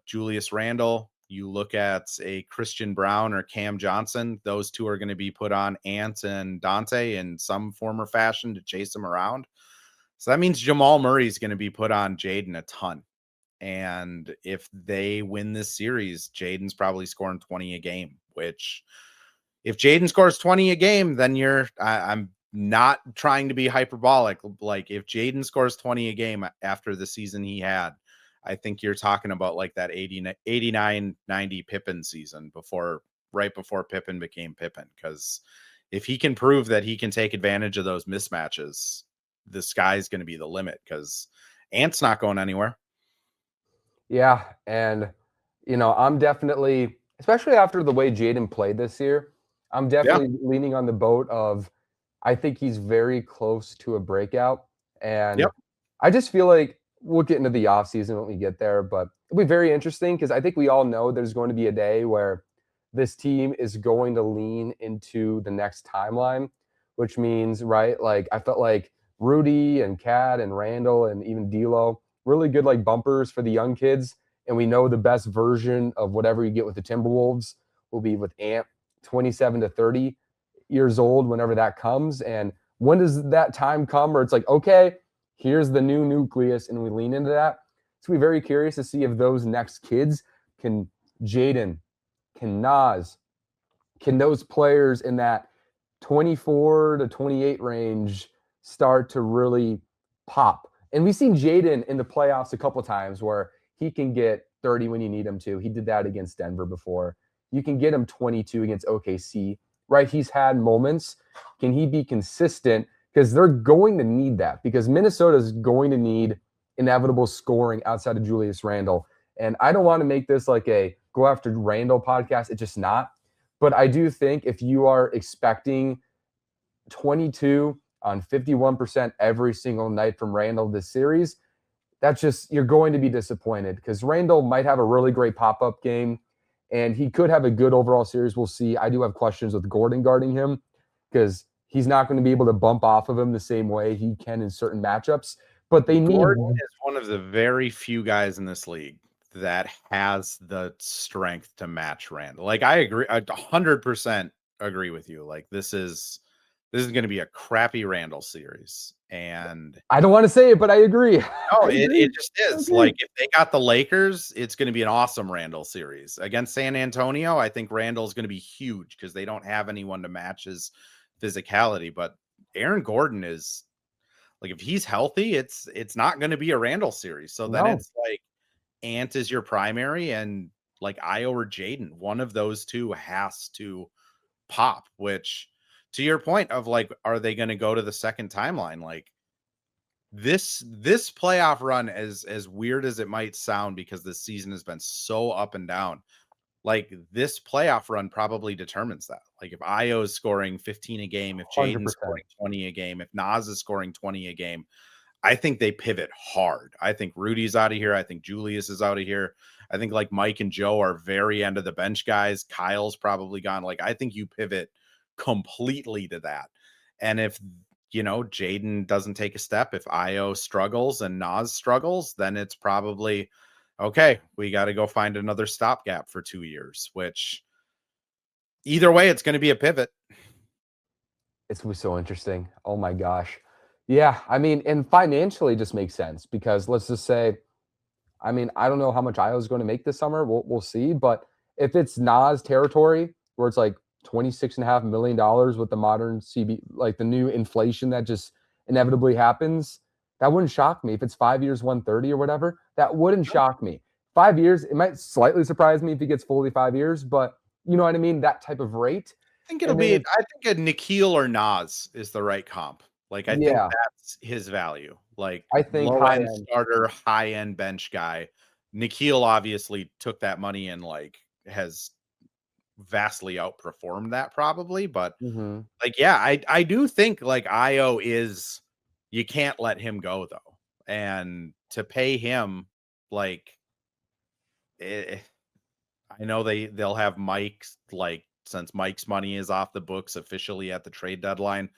Julius Randle. You look at a Christian Brown or Cam Johnson, those two are going to be put on Ant and Dante in some form or fashion to chase them around. So that means Jamal Murray is going to be put on Jaden a ton. And if they win this series, Jaden's probably scoring 20 a game, which, if Jaden scores 20 a game, then I'm not trying to be hyperbolic. Like, if Jaden scores 20 a game after the season he had, I think you're talking about like that 89, 90 Pippen season right before Pippen became Pippen. Because if he can prove that he can take advantage of those mismatches, the sky's going to be the limit, because Ant's not going anywhere. Yeah. And, I'm definitely, especially after the way Jaden played this year, I'm definitely leaning on the boat of, I think he's very close to a breakout. And I just feel like we'll get into the offseason when we get there, but it'll be very interesting because I think we all know there's going to be a day where this team is going to lean into the next timeline, which means, right, like I felt like Rudy and Cat and Randall and even D'Lo, really good like bumpers for the young kids. And we know the best version of whatever you get with the Timberwolves will be with Ant, 27 to 30 years old whenever that comes. And when does that time come where it's like, okay, here's the new nucleus, and we lean into that? So we're very curious to see if those next kids can Jaden, can Naz, can those players in that 24 to 28 range start to really pop. And we've seen Jaden in the playoffs a couple times where he can get 30 when you need him to. He did that against Denver before. You can get him 22 against OKC, right? He's had moments. Can he be consistent? Because they're going to need that, because Minnesota is going to need inevitable scoring outside of Julius Randle. And I don't want to make this like a go after Randle podcast. It's just not. But I do think if you are expecting 22 on 51% every single night from Randle this series, that's just, you're going to be disappointed, because Randle might have a really great pop-up game and he could have a good overall series. We'll see. I do have questions with Gordon guarding him, because he's not going to be able to bump off of him the same way he can in certain matchups. But they need. Gordon is one of the very few guys in this league that has the strength to match Randall. Like, I agree, I 100% agree with you. Like, this is going to be a crappy Randall series, and I don't want to say it, but I agree. No, it just is. Like, if they got the Lakers, it's going to be an awesome Randall series against San Antonio. I think Randall's going to be huge because they don't have anyone to match his physicality. But Aaron Gordon is, like, if he's healthy, it's not going to be a Randall series. So then it's like Ant is your primary, and like Ayo or Jaden, one of those two has to pop. Which, to your point of like, are they going to go to the second timeline? Like, this playoff run, as weird as it might sound, because this season has been so up and down, like this playoff run probably determines that. Like if Ayo is scoring 15 a game, if Jaden's 100%. scoring 20 a game, if Naz is scoring 20 a game, I think they pivot hard. I think Rudy's out of here. I think Julius is out of here. I think like Mike and Joe are very end of the bench guys. Kyle's probably gone. Like I think you pivot completely to that. And if Jaden doesn't take a step, if Ayo struggles and Naz struggles, then it's probably okay. We got to go find another stopgap for 2 years. Which either way, it's going to be a pivot. It was so interesting. Oh my gosh. Yeah, I mean, and financially just makes sense because let's just say, I mean, I don't know how much Io is going to make this summer. We'll see. But if it's Nas territory where it's like $26.5 million with the modern CB, like the new inflation that just inevitably happens, that wouldn't shock me. If it's 5 years, 130 or whatever, that wouldn't shock me. 5 years, it might slightly surprise me if he gets fully 5 years, but you know what I mean? That type of rate. I think it'll And then be. if, I think a Nikhil or Naz is the right comp. Like I think yeah, that's his value. Like I think low high end end. starter, high end bench guy. Nikhil obviously took that money and like has vastly outperformed that probably. But Mm-hmm. like, yeah, I do think like Io is. You can't let him go though, and to pay him like. I know they'll have Mike's, like, since Mike's money is off the books officially at the trade deadline,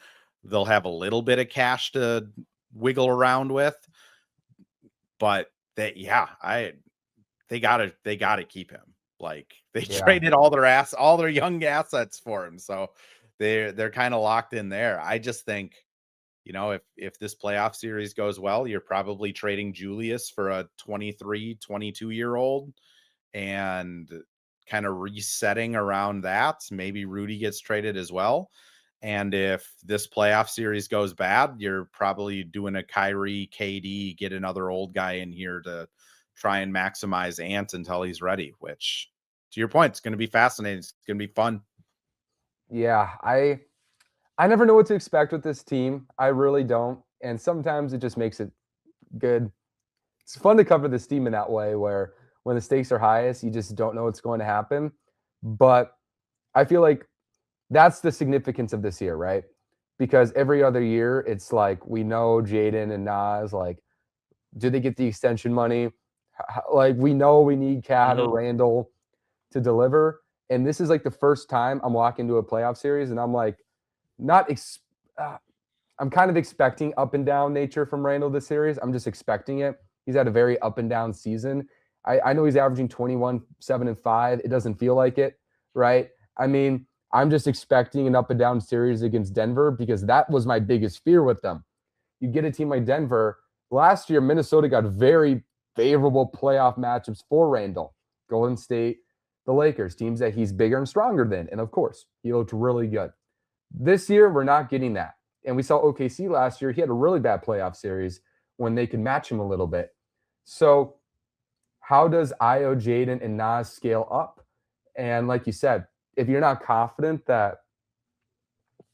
they'll have a little bit of cash to wiggle around with. But they gotta keep him. Like they Yeah. traded all their young assets for him. So they're kind of locked in there. I just think, if this playoff series goes well, you're probably trading Julius for a 23, 22-year-old and kind of resetting around that. Maybe Rudy gets traded as well. And if this playoff series goes bad, you're probably doing a Kyrie, KD, get another old guy in here to try and maximize Ant until he's ready, which to your point, it's going to be fascinating. It's going to be fun. Yeah. I never know what to expect with this team. I really don't. And sometimes it just makes it good. It's fun to cover this team in that way where when the stakes are highest, you just don't know what's going to happen. But I feel like that's the significance of this year, right? Because every other year, it's like we know Jaden and Naz, like, do they get the extension money? Like, we know we need Cat or Mhm. Randall to deliver. And this is like the first time I'm walking into a playoff series and I'm like, not uh, I'm kind of expecting up and down nature from Randall this series. I'm just expecting it. He's had a very up and down season. I know he's averaging 21, 7, and 5. It doesn't feel like it, right? I mean, I'm just expecting an up and down series against Denver because that was my biggest fear with them. You get a team like Denver. Last year, Minnesota got very favorable playoff matchups for Randall. Golden State, the Lakers, teams that he's bigger and stronger than. And of course, he looked really good. This year, we're not getting that. And we saw OKC last year. He had a really bad playoff series when they could match him a little bit. So, how does Io, Jaden, and Naz scale up? And like you said, if you're not confident that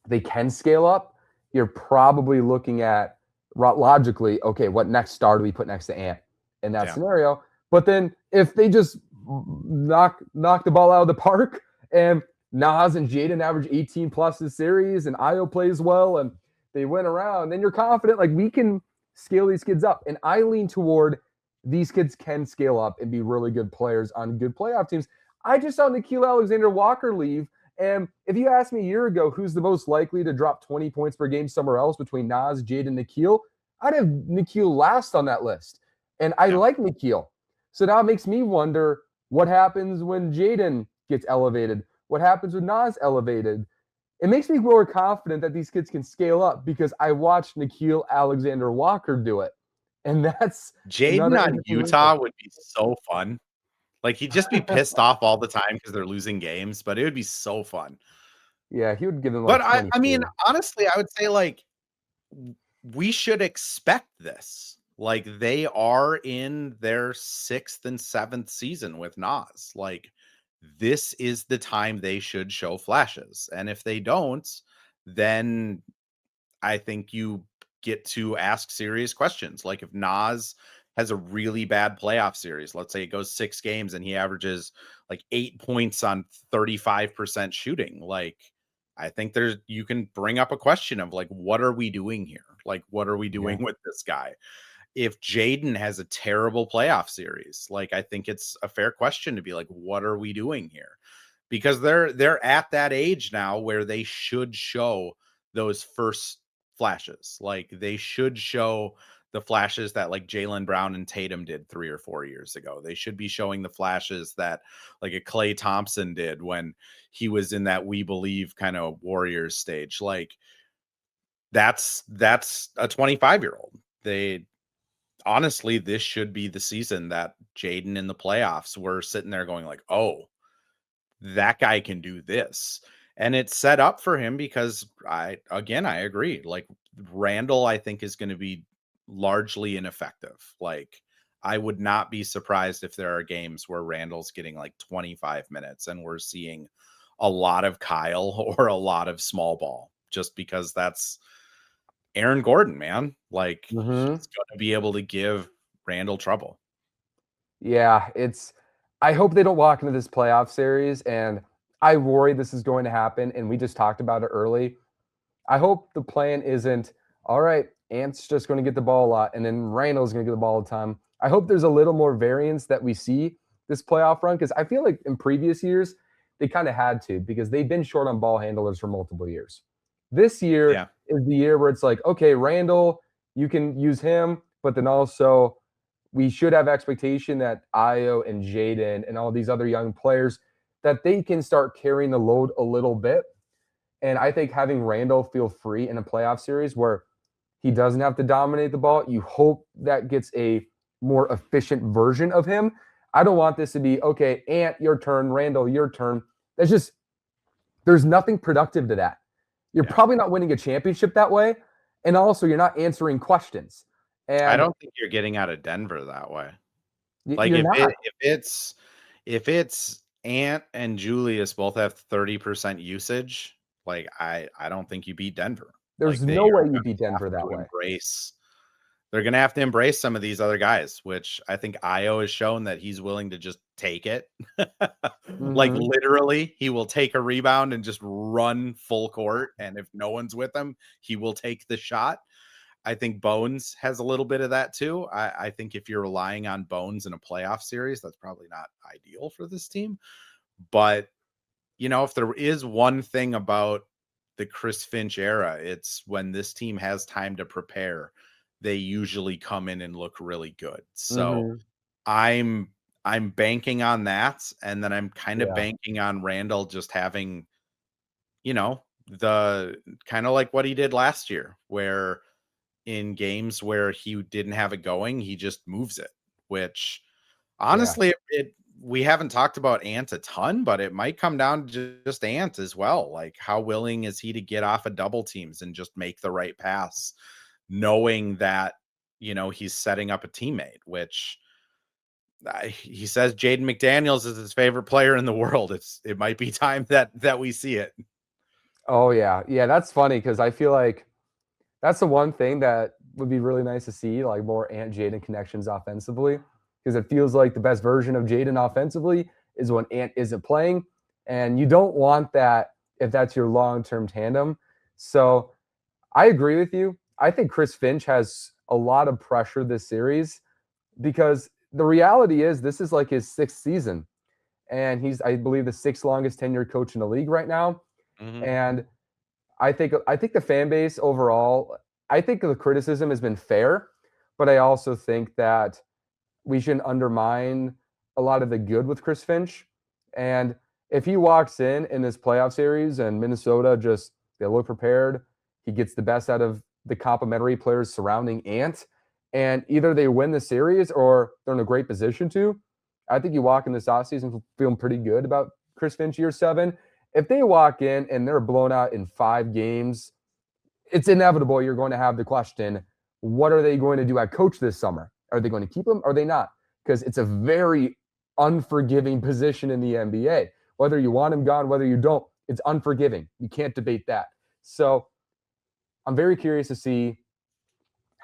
they can scale up, you're probably looking at logically, okay, what next star do we put next to Ant in that Yeah. scenario? But then if they just knock the ball out of the park and Naz and Jaden average 18 plus this series and Io plays well and they win around, then you're confident like we can scale these kids up. And I lean toward these kids can scale up and be really good players on good playoff teams. I just saw Nickeil Alexander-Walker leave. And if you asked me a year ago who's the most likely to drop 20 points per game somewhere else between Naz, Jade, and Nickeil, I'd have Nickeil last on that list. And I Yeah. like Nickeil. So now it makes me wonder what happens when Jaden gets elevated? What happens when Naz elevated? It makes me more confident that these kids can scale up because I watched Nickeil Alexander-Walker do it. And that's Jaden another on interesting wrinkle. Utah would be so fun. Like he'd just be pissed off all the time because they're losing games, but it would be so fun. Yeah, he would give them But like I mean, 24. honestly, I would say like we should expect this. Like they are in their 6th and 7th season with Nas. Like this is the time they should show flashes. And if they don't, then I think you get to ask serious questions. Like if Naz has a really bad playoff series, let's say it goes 6 games and he averages like 8 points on 35% shooting, like I think you can bring up a question of like, what are we doing here? Like, what are we doing with this guy? If Jaden has a terrible playoff series, like I think it's a fair question to be like, what are we doing here? Because they're at that age now where they should show those first flashes. Like they should show the flashes that like Jaylen Brown and Tatum did 3 or 4 years ago. They should be showing the flashes that like a Klay Thompson did when he was in that we believe kind of Warriors stage. Like that's a 25-year-old. They honestly, this should be the season that Jaden in the playoffs we're sitting there going like, oh, that guy can do this. And it's set up for him because I agree. Like Randall, I think is going to be largely ineffective. Like I would not be surprised if there are games where Randall's getting like 25 minutes and we're seeing a lot of Kyle or a lot of small ball, just because that's Aaron Gordon, man. Like he's going to be able to give Randall trouble. Yeah, I hope they don't walk into this playoff series, and I worry this is going to happen, and we just talked about it early. I hope the plan isn't, all right, Ant's just going to get the ball a lot, and then Randall's going to get the ball all the time. I hope there's a little more variance that we see this playoff run, because I feel like in previous years, they kind of had to, because they've been short on ball handlers for multiple years. This year is the year where it's like, okay, Randall, you can use him, but then also we should have expectation that Ayo and Jaden and all these other young players, that they can start carrying the load a little bit. And I think having Randall feel free in a playoff series where he doesn't have to dominate the ball, you hope that gets a more efficient version of him. I don't want this to be, okay, Ant, your turn, Randall, your turn. There's nothing productive to that. You're probably not winning a championship that way. And also, you're not answering questions. And I don't think you're getting out of Denver that way. Like if it's Ant and Julius both have 30% usage, like I don't think you beat Denver. There's like no way you beat Denver that way. They're going to have to embrace some of these other guys, which I think Ayo has shown that he's willing to just take it. Like literally, he will take a rebound and just run full court. And if no one's with him, he will take the shot. I think Bones has a little bit of that too. I think if you're relying on Bones in a playoff series, that's probably not ideal for this team. But, you know, if there is one thing about the Chris Finch era, it's when this team has time to prepare, they usually come in and look really good. So I'm banking on that. And then I'm kind of banking on Randall just having, you know, the kind of like what he did last year, where in games where he didn't have it going, he just moves it, which honestly, we haven't talked about Ant a ton, but it might come down to just Ant as well. Like how willing is he to get off of double teams and just make the right pass, knowing that, you know, he's setting up a teammate, which he says Jaden McDaniels is his favorite player in the world. It might be time that we see it. Oh yeah. Yeah. That's funny, because I feel like that's the one thing that would be really nice to see, like more Ant Jaden connections offensively, because it feels like the best version of Jaden offensively is when Ant isn't playing. And you don't want that if that's your long-term tandem. So I agree with you. I think Chris Finch has a lot of pressure this series, because the reality is this is like his 6th season. And he's, I believe, the 6th longest tenured coach in the league right now. And I think the fan base overall, I think the criticism has been fair, but I also think that we shouldn't undermine a lot of the good with Chris Finch. And if he walks in this playoff series and Minnesota they look prepared, he gets the best out of the complementary players surrounding Ant, and either they win the series or they're in a great position to, I think you walk in this offseason feeling pretty good about Chris Finch year 7. If they walk in and they're blown out in 5 games, it's inevitable you're going to have the question, what are they going to do at coach this summer? Are they going to keep him? Or are they not? Because it's a very unforgiving position in the NBA. Whether you want him gone, whether you don't, it's unforgiving. You can't debate that. So I'm very curious to see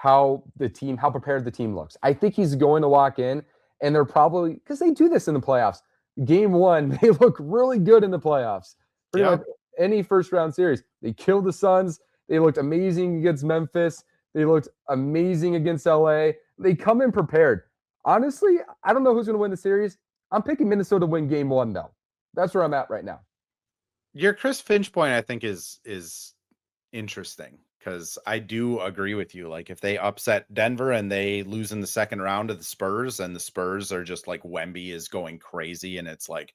how prepared the team looks. I think he's going to walk in, and they're probably, because they do this in the playoffs. Game one, they look really good in the playoffs. Pretty much any first round series. They killed the Suns. They looked amazing against Memphis. They looked amazing against LA. They come in prepared. Honestly, I don't know who's going to win the series. I'm picking Minnesota to win game one, though. That's where I'm at right now. Your Chris Finch point, I think, is interesting, because I do agree with you. Like, if they upset Denver and they lose in the second round to the Spurs, and the Spurs are just like, Wemby is going crazy, and it's like,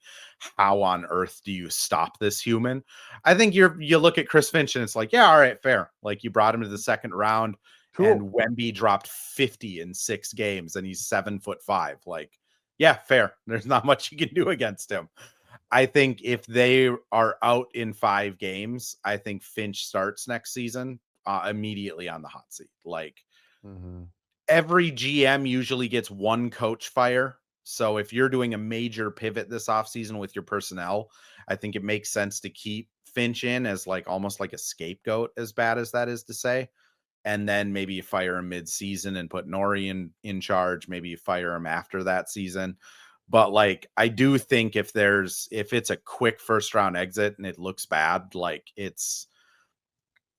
how on earth do you stop this human? I think you look at Chris Finch and it's like, yeah, all right, fair. Like, you brought him to the second round, and Wemby dropped 50 in 6 games, and he's 7'5". Like, yeah, fair. There's not much you can do against him. I think if they are out in 5 games, I think Finch starts next season immediately on the hot seat. Like, every GM usually gets one coach fire. So if you're doing a major pivot this offseason with your personnel, I think it makes sense to keep Finch in as like almost like a scapegoat, as bad as that is to say. And then maybe you fire him mid-season and put Nori in charge. Maybe you fire him after that season. But like, I do think if it's a quick first round exit and it looks bad, like,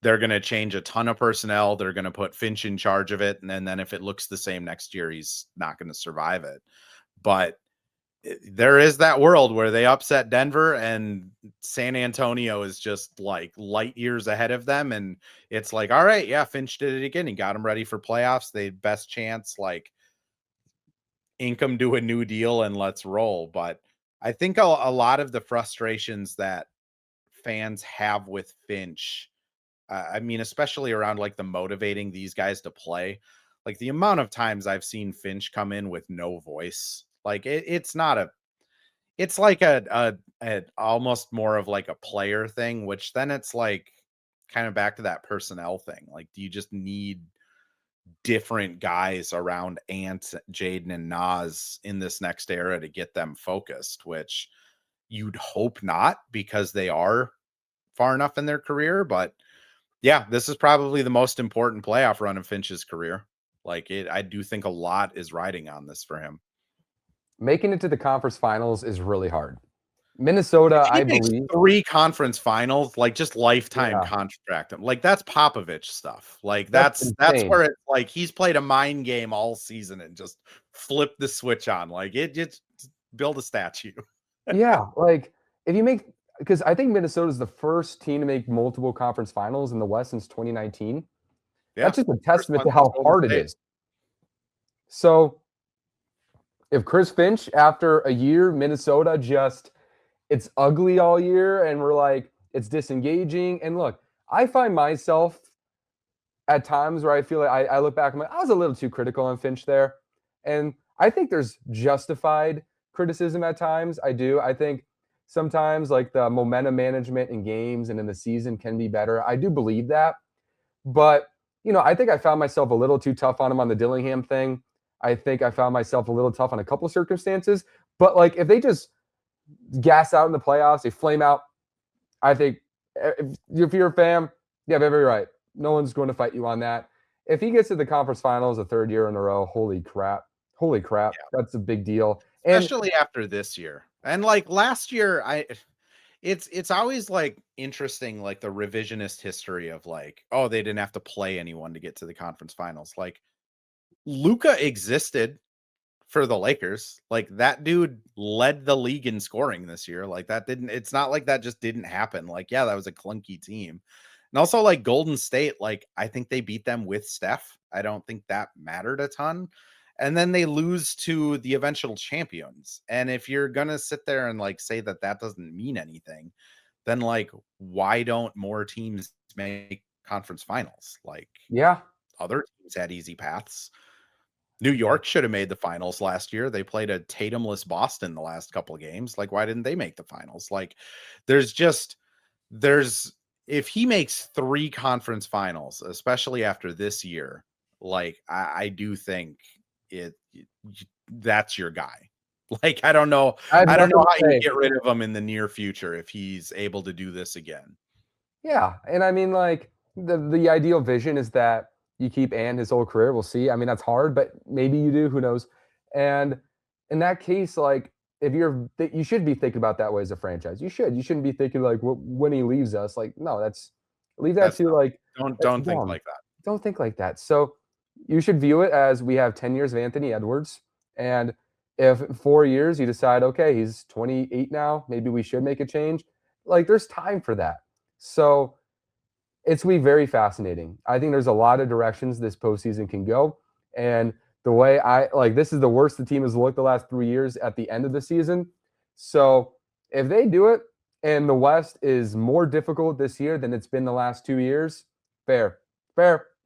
they're going to change a ton of personnel. They're going to put Finch in charge of it. And then if it looks the same next year, he's not going to survive it. But there is that world where they upset Denver and San Antonio is just like light years ahead of them. And it's like, all right, yeah, Finch did it again. He got them ready for playoffs. They best chance, like, ink them to a new deal and let's roll. But I think a lot of the frustrations that fans have with Finch, I mean, especially around like the motivating these guys to play, like the amount of times I've seen Finch come in with no voice, like it's like a almost more of like a player thing, which then it's like kind of back to that personnel thing. Like, do you just need different guys around Ant, Jaden, and Naz in this next era to get them focused, which you'd hope not, because they are far enough in their career. But yeah, this is probably the most important playoff run of Finch's career. Like, I do think a lot is riding on this for him. Making it to the conference finals is really hard. Minnesota, If he I makes believe 3 conference finals, like, just lifetime contract him. Like, that's Popovich stuff. Like, that's where it's like he's played a mind game all season and just flipped the switch on. Like, it just build a statue. Yeah, like, if you make, because I think Minnesota is the first team to make multiple conference finals in the West since 2019. Yeah, that's just a testament to how hard it is. So if Chris Finch, after a year, Minnesota just, it's ugly all year, and we're like, it's disengaging. And look, I find myself at times where I feel like I look back, I'm like, I was a little too critical on Finch there. And I think there's justified criticism at times. I do. I think sometimes like the momentum management in games and in the season can be better. I do believe that. But, you know, I think I found myself a little too tough on him on the Dillingham thing. I think I found myself a little tough on a couple of circumstances. But like, if they just gas out in the playoffs, they flame out, I think if you're a fan, you have every right. No one's going to fight you on that. If he gets to the conference finals a third year in a row, holy crap. Holy crap. Yeah. That's a big deal. Especially after this year. And like last year, it's always like interesting, like the revisionist history of like, oh, they didn't have to play anyone to get to the conference finals. Like, Luka existed for the Lakers. Like, that dude led the league in scoring this year. Like, it's not like that just didn't happen. Like, yeah, that was a clunky team. And also, like, Golden State, like, I think they beat them with Steph. I don't think that mattered a ton. And then they lose to the eventual champions. And if you're going to sit there and like say that doesn't mean anything, then like, why don't more teams make conference finals? Like, yeah, other teams had easy paths. New York should have made the finals last year. They played a Tatumless Boston the last couple of games. Like, why didn't they make the finals? Like, if he makes 3 conference finals, especially after this year, like, I do think that's your guy. Like, I don't know how you get rid of him in the near future if he's able to do this again. Yeah. And I mean, like, the ideal vision is that you keep Ant his whole career. We'll see. I mean, that's hard, but maybe you do. Who knows? And in that case, like if you should be thinking about that way as a franchise. You should. You shouldn't be thinking like when he leaves us. Like no, leave that That's to like that's don't think dumb. like that. Don't think like that. So you should view it as we have 10 years of Anthony Edwards, and if in 4 years you decide, okay, he's 28 now, maybe we should make a change. Like there's time for that. So it's going to be very fascinating. I think there's a lot of directions this postseason can go. And the way this is the worst the team has looked the last 3 years at the end of the season. So if they do it and the West is more difficult this year than it's been the last 2 years, fair.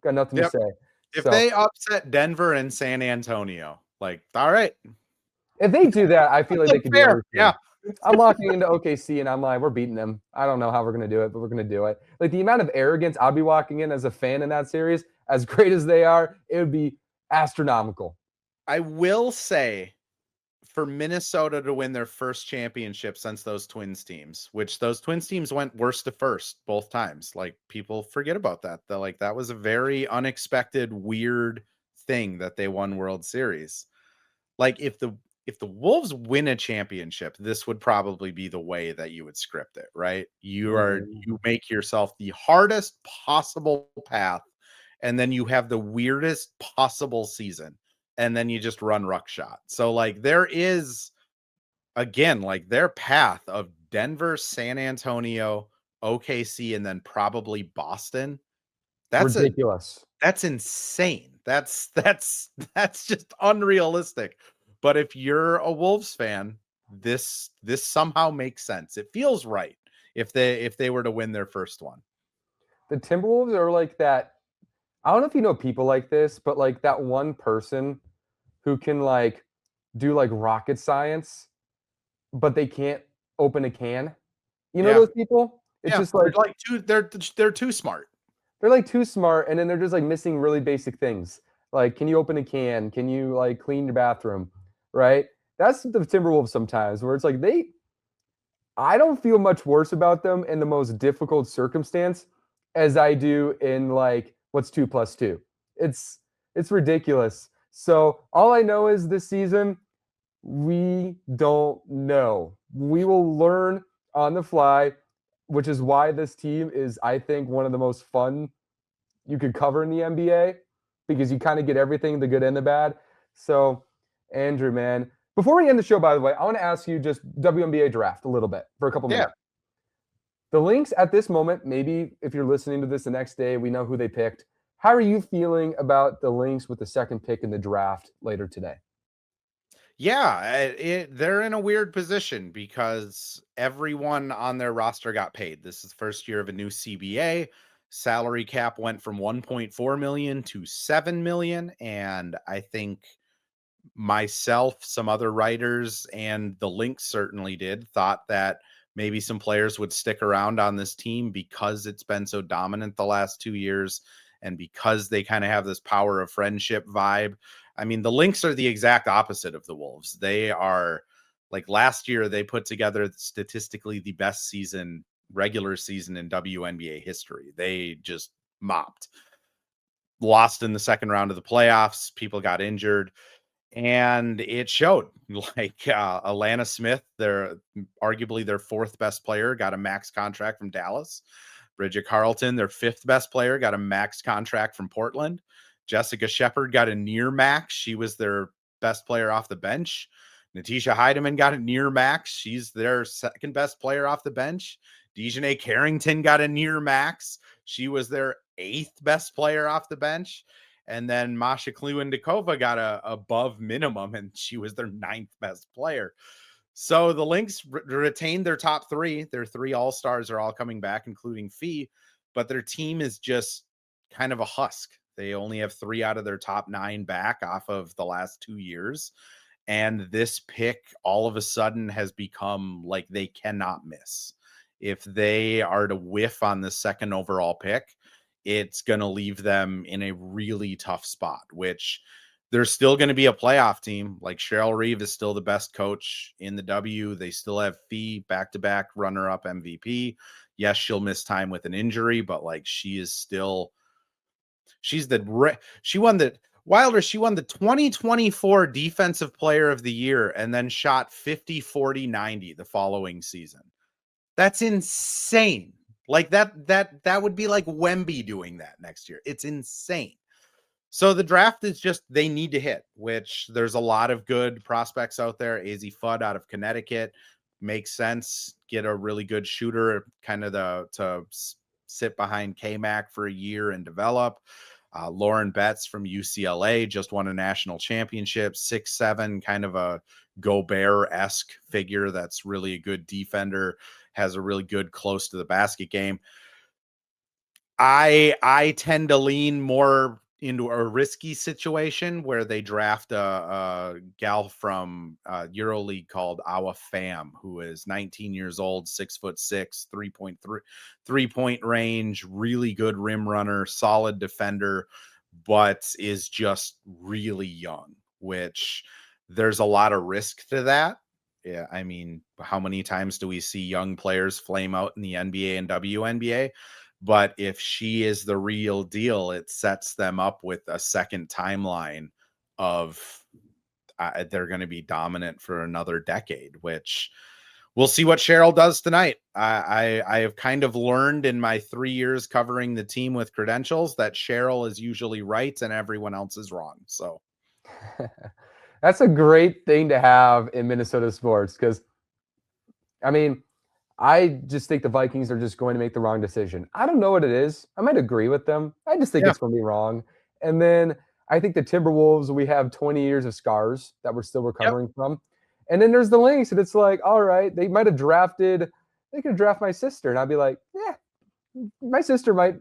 Got nothing to Yep. say. If So they upset Denver and San Antonio, like, all right. if they do that, I feel like they could do Fair. everything. Yeah. I'm locking into OKC and I'm like, we're beating them. I don't know how we're going to do it, but we're going to do it. Like the amount of arrogance I'll be walking in as a fan in that series, as great as they are, it would be astronomical. I will say for Minnesota to win their first championship since those Twins teams, which those Twins teams went worst to first both times. Like people forget about that. That was a very unexpected, weird thing that they won World Series. Like if the Wolves win a championship, this would probably be the way that you would script it, right? You make yourself the hardest possible path, and then you have the weirdest possible season, and then you just run ruckshot. So like there is again like their path of Denver, San Antonio, OKC, and then probably Boston. Ridiculous. That's insane. That's just unrealistic. But if you're a Wolves fan, this somehow makes sense. It feels right if they were to win their first one. The Timberwolves are like that. I don't know if you know people like this, but like that one person who can like do like rocket science, but they can't open a can. You know Yeah. those people? It's Yeah. just like They're too smart. they're like too smart, and then they're just like missing really basic things. Like, can you open a can? Can you like clean your bathroom? Right? That's the Timberwolves sometimes, where it's like I don't feel much worse about them in the most difficult circumstance as I do in like what's 2 plus 2. It's ridiculous. So all I know is this season we don't know. We will learn on the fly, which is why this team is, I think, one of the most fun you could cover in the NBA because you kind of get everything, the good and the bad. So, Andrew, man, before we end the show, by the way, I want to ask you just WNBA draft a little bit for a couple Yeah. minutes. The Lynx at this moment, maybe if you're listening to this the next day, we know who they picked. How are you feeling about the Lynx with the second pick in the draft later today? Yeah, they're in a weird position because everyone on their roster got paid. This is the first year of a new CBA. Salary cap went from 1.4 million to 7 million. And I think myself, some other writers, and the Lynx certainly thought that maybe some players would stick around on this team because it's been so dominant the last 2 years and because they kind of have this power of friendship vibe. I mean, the Lynx are the exact opposite of the Wolves. They are like last year, they put together statistically the best regular season in WNBA history. They just mopped, lost in the second round of the playoffs. People got injured. And it showed. Like Alana Smith, arguably their fourth best player, got a max contract from Dallas. Bridget Carlton, their fifth best player, got a max contract from Portland. Jessica Shepard got a near max. She was their best player off the bench. Natisha Heidemann got a near max. She's their second best player off the bench. Dejanay Carrington got a near max. She was their eighth best player off the bench. And then Masha Kluin-Dakova got a above minimum, and she was their ninth best player. So the Lynx retained their top three. Their three all-stars are all coming back, including Fee, but their team is just kind of a husk. They only have 3 out of their top 9 back off of the last 2 years. And this pick all of a sudden has become like they cannot miss. If they are to whiff on the second overall pick, it's going to leave them in a really tough spot, which they're still going to be a playoff team. Like Cheryl Reeve is still the best coach in the W. They still have Fee, back-to-back runner-up MVP. Yes, she'll miss time with an injury, but like she is still She won the Wilder. She won the 2024 Defensive Player of the Year and then shot 50, 40, 90 the following season. That's insane. Like that would be like Wemby doing that next year. It's insane. So the draft is just, they need to hit, which there's a lot of good prospects out there. AZ Fudd out of Connecticut makes sense. Get a really good shooter, kind of to sit behind K-Mac for a year and develop. Lauren Betts from UCLA just won a national championship, 6'7", kind of a Gobert-esque figure that's really a good defender, has a really good close to the basket game. I tend to lean more into a risky situation where they draft a gal from EuroLeague called Awa Pham, who is 19 years old, 6'6", 3-point range, really good rim runner, solid defender, but is just really young, which there's a lot of risk to that. Yeah, I mean, how many times do we see young players flame out in the NBA and WNBA? But if she is the real deal, it sets them up with a second timeline of they're going to be dominant for another decade, which we'll see what Cheryl does tonight. I have kind of learned in my 3 years covering the team with credentials that Cheryl is usually right and everyone else is wrong. So that's a great thing to have in Minnesota sports because, I mean, I just think the Vikings are just going to make the wrong decision. I don't know what it is. I might agree with them. I just think it's going to be wrong. And then I think the Timberwolves, we have 20 years of scars that we're still recovering from. And then there's the Lynx, and it's like, all right, they could draft my sister. And I'd be like, yeah, my sister might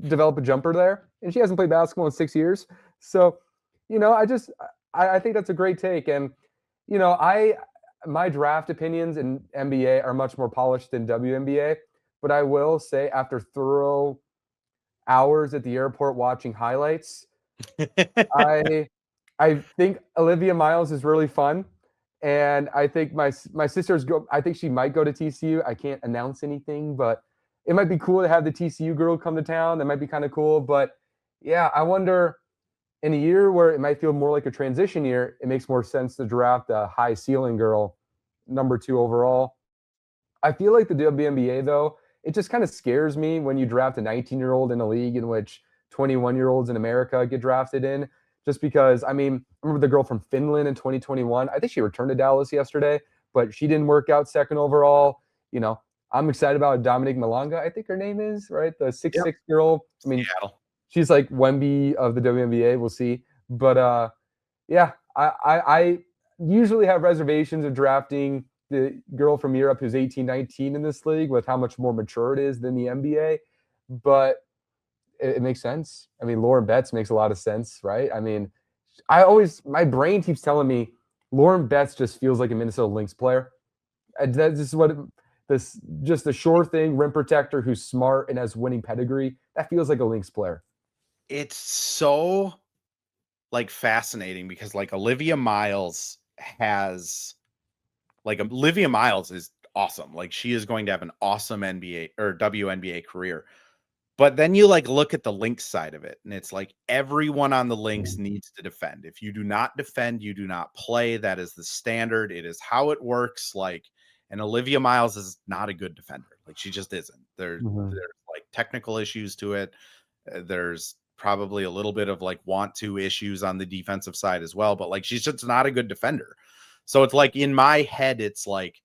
develop a jumper there. And she hasn't played basketball in 6 years. So, I think that's a great take. And, my draft opinions in NBA are much more polished than WNBA, but I will say after thorough hours at the airport watching highlights, I think Olivia Miles is really fun, and I think my sister's I think she might go to TCU. I can't announce anything, but it might be cool to have the TCU girl come to town. That might be kind of cool, but yeah, I wonder, in a year where it might feel more like a transition year, it makes more sense to draft a high ceiling girl, number 2 overall. I feel like the WNBA, though, it just kind of scares me when you draft a 19-year-old in a league in which 21-year-olds in America get drafted in. Just because, I mean, I remember the girl from Finland in 2021. I think she returned to Dallas yesterday, but she didn't work out second overall. I'm excited about Dominique Malanga, I think her name is, right? The 6'6" girl. I mean, Seattle. She's like Wemby of the WNBA. We'll see. But yeah, I usually have reservations of drafting the girl from Europe who's 18, 19 in this league with how much more mature it is than the NBA. But it makes sense. I mean, Lauren Betts makes a lot of sense, right? I mean, my brain keeps telling me Lauren Betts just feels like a Minnesota Lynx player. That's just just the sure thing, rim protector who's smart and has winning pedigree. That feels like a Lynx player. It's so like fascinating because like Olivia Miles is awesome. Like she is going to have an awesome NBA or WNBA career. But then you like look at the Lynx side of it and it's like everyone on the Lynx needs to defend. If you do not defend, you do not play. That is the standard. It is how it works. And Olivia Miles is not a good defender. Like she just isn't. There's like technical issues to it. There's probably a little bit of like want to issues on the defensive side as well, but like she's just not a good defender. So it's like in my head, it's like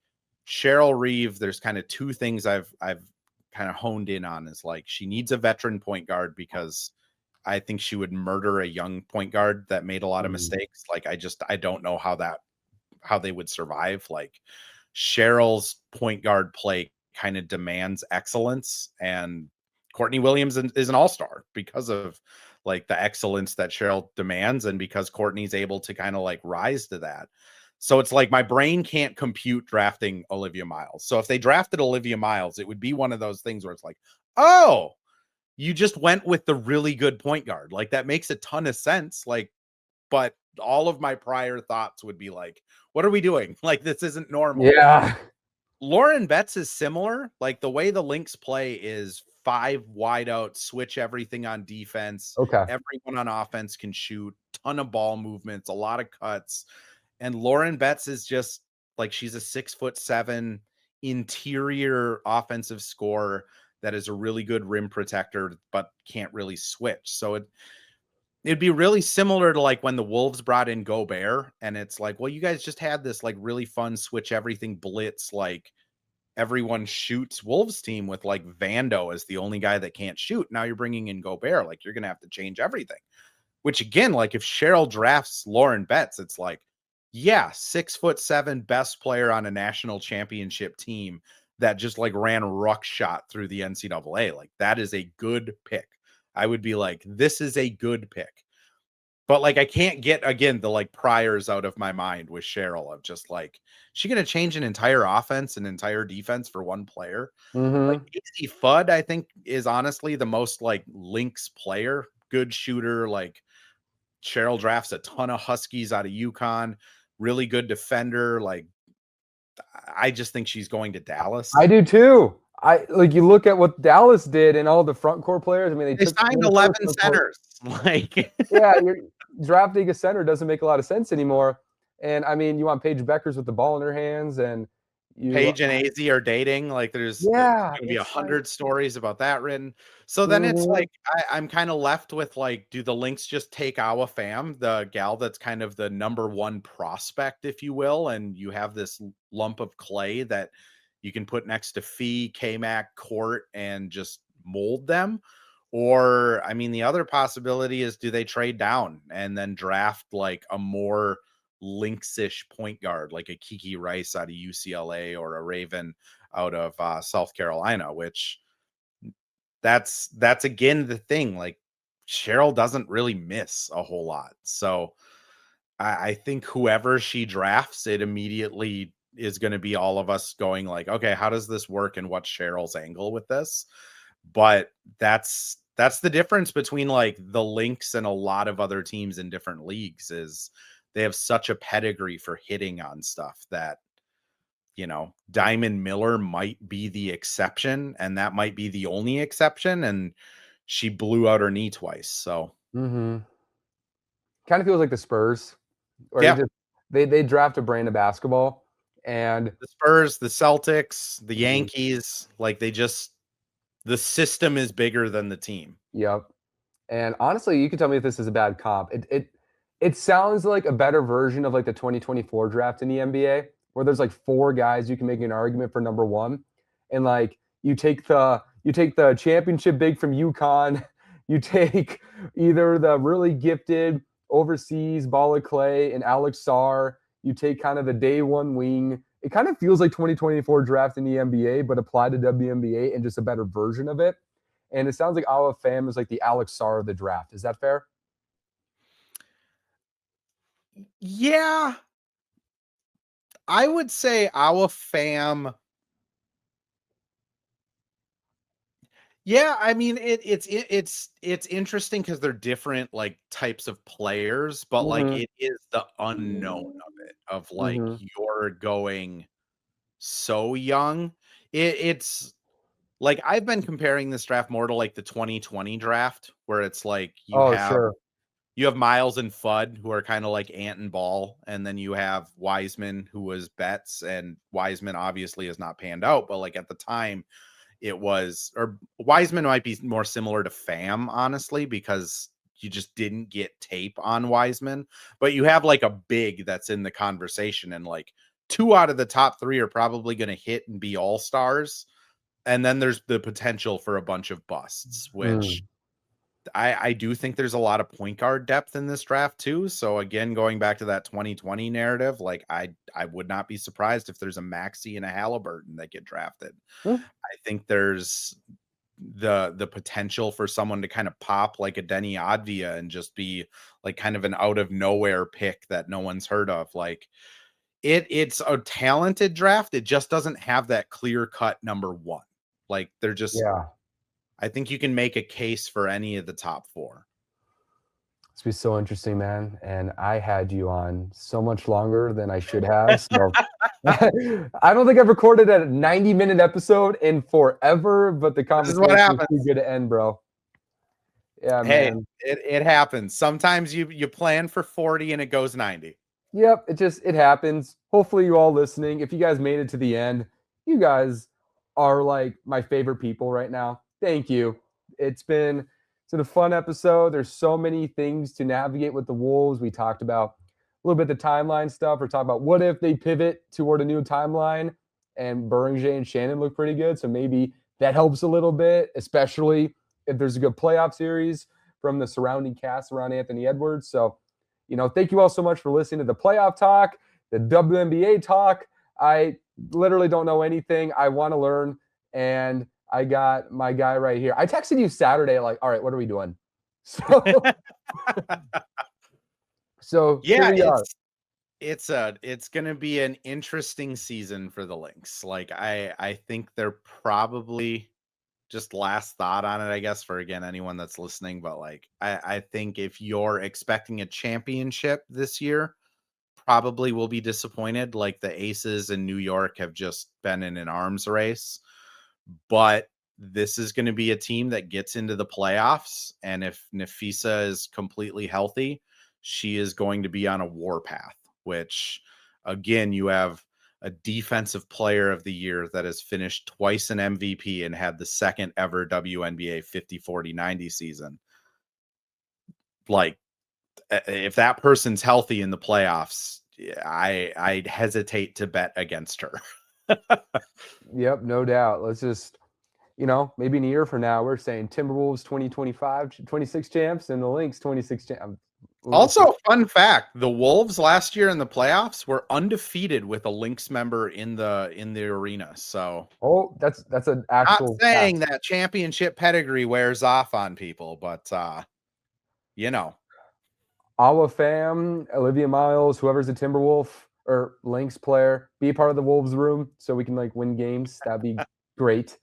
Cheryl Reeve. There's kind of 2 things I've kind of honed in on is like she needs a veteran point guard because I think she would murder a young point guard that made a lot of mistakes. Like I don't know how they would survive. Like Cheryl's point guard play kind of demands excellence, and Courtney Williams is an all-star because of like the excellence that Cheryl demands and because Courtney's able to kind of like rise to that. So it's like my brain can't compute drafting Olivia Miles. So if they drafted Olivia Miles, it would be one of those things where it's like, oh, you just went with the really good point guard. Like that makes a ton of sense. Like, but all of my prior thoughts would be like, what are we doing? Like, this isn't normal. Yeah. Lauren Betts is similar. Like the way the Lynx play is 5 wide out, switch everything on defense. Okay. Everyone on offense can shoot, ton of ball movements, a lot of cuts. And Lauren Betts is just like, she's a 6'7" interior offensive scorer that is a really good rim protector, but can't really switch. So it'd be really similar to like when the Wolves brought in Gobert, and it's like, well, you guys just had this like really fun switch everything blitz, like everyone shoots Wolves team with like Vando as the only guy that can't shoot. Now you're bringing in Gobert, like you're gonna have to change everything. Which again, like if Cheryl drafts Lauren Betts, it's like, yeah, 6'7" best player on a national championship team that just like ran ruckshot through the NCAA. Like that is a good pick. I would be like, this is a good pick. But like I can't get again the like priors out of my mind with Cheryl of just like, she gonna change an entire offense and entire defense for one player. Like Mm-hmm. AC Fudd, I think, is honestly the most like Lynx player, good shooter. Like Cheryl drafts a ton of Huskies out of UConn, really good defender. Like I just think she's going to Dallas. I do too. I like you look at what Dallas did and all the front court players. I mean, they They took signed the 11 first front court. centers. Like Yeah, you're drafting a center doesn't make a lot of sense anymore. And I mean, you want Paige Beckers with the ball in her hands, and you, Paige and AZ are dating. Like there's going yeah, to be it's like, 100 stories about that written. So then it's mhm. like I'm kind of left with like, do the Lynx just take Awa Pham, the gal that's kind of the number one prospect, if you will, and you have this lump of clay that you can put next to Fee, K-Mac, Court, and just mold them? Or I mean, the other possibility is, do they trade down and then draft like a more Lynx-ish point guard, like a Kiki Rice out of UCLA or a Raven out of South Carolina, which that's again the thing. Like Cheryl doesn't really miss a whole lot. So I think whoever she drafts, it immediately is going to be all of us going like, okay, how does this work and what's Cheryl's angle with this? But that's the difference between like the Lynx and a lot of other teams in different leagues is they have such a pedigree for hitting on stuff that, you know, Diamond Miller might be the exception, and that might be the only exception, and she blew out her knee twice. So Mhm. Kind of feels like the Spurs, or yeah, they draft a brand of basketball, and the Spurs, the Celtics, the mhm, Yankees, like the system is bigger than the team. yep. And honestly, you can tell me if this is a bad comp. It sounds like a better version of like the 2024 draft in the NBA, where there's like four guys you can make an argument for number one, and like you take the championship big from UConn, you take either the really gifted overseas ball of clay and Alex Sarr, you take kind of the day one wing. It kind of feels like 2024 draft in the NBA, but applied to WNBA and just a better version of it. And it sounds like Awa Pham is like the Alex Sarr of the draft. Is that fair? Yeah, I would say our fam. Yeah, I mean it's interesting because they're different like types of players, but like Mhm. it is the unknown of it of like Mhm. you're going so young. It's like I've been comparing this draft more to like the 2020 draft where it's like Oh, sure. you have Miles and Fudd who are kind of like Ant and Ball, and then you have Wiseman who was Betts, and Wiseman obviously has not panned out, but like at the time it was, or Wiseman might be more similar to Pham, honestly, because you just didn't get tape on Wiseman. But you have like a big that's in the conversation, and like two out of the top three are probably going to hit and be all stars. And then there's the potential for a bunch of busts, which Mm. I do think there's a lot of point guard depth in this draft too. So again, going back to that 2020 narrative, like I would not be surprised if there's a Maxey and a Halliburton that get drafted. Mm. I think there's the potential for someone to kind of pop like a Denny Advia and just be like kind of an out of nowhere pick that no one's heard of. Like it's a talented draft. It just doesn't have that clear cut number one. Like they're just, Yeah. I think you can make a case for any of the top four. It's been so interesting, man. And I had you on so much longer than I should have. So I don't think I've recorded a 90-minute episode in forever, but the This is what conversation is too happens. good to end, bro. Yeah, Hey, man. it happens. Sometimes you plan for 40 and it goes 90. Yep, it happens. Hopefully you all listening, if you guys made it to the end, you guys are like my favorite people right now. Thank you. It's been a fun episode. There's so many things to navigate with the Wolves. We talked about a little bit of the timeline stuff. We're talking about what if they pivot toward a new timeline and Beringer and Shannon look pretty good. So maybe that helps a little bit, especially if there's a good playoff series from the surrounding cast around Anthony Edwards. So thank you all so much for listening to the playoff talk, the WNBA talk. I literally don't know anything. I want to learn. And I got my guy right here. I texted you Saturday, like, all right, what are we doing? So here Yeah, we are. it's gonna be an interesting season for the Lynx. Like I think they're probably, just last thought on it, I guess, for again anyone that's listening, but like I think if you're expecting a championship this year, probably will be disappointed. Like the Aces in New York have just been in an arms race. But this is going to be a team that gets into the playoffs. And if Nafisa is completely healthy, she is going to be on a warpath, which again, you have a defensive player of the year that has finished twice an MVP and had the second ever WNBA 50-40-90 season. Like, if that person's healthy in the playoffs, I'd hesitate to bet against her. Yep, no doubt. Let's just, maybe in a year from now, we're saying Timberwolves 2025, 26 champs, and the Lynx 26 champs. Also, fun fact: the Wolves last year in the playoffs were undefeated with a Lynx member in the arena. So, that's an not actual saying fact. that championship pedigree wears off on people, but Awa fam, Olivia Miles, whoever's a Timberwolf or Lynx player, be a part of the Wolves room so we can win games. That'd be great.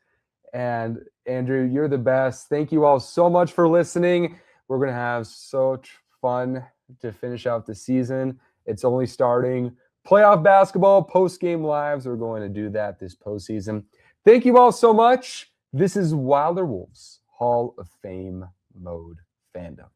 And Andrew, you're the best. Thank you all so much for listening. We're gonna have such fun to finish out the season. It's only starting. Playoff basketball, post-game lives. We're going to do that this postseason. Thank you all so much. This is Wilder Wolves Hall of Fame Mode Fandom.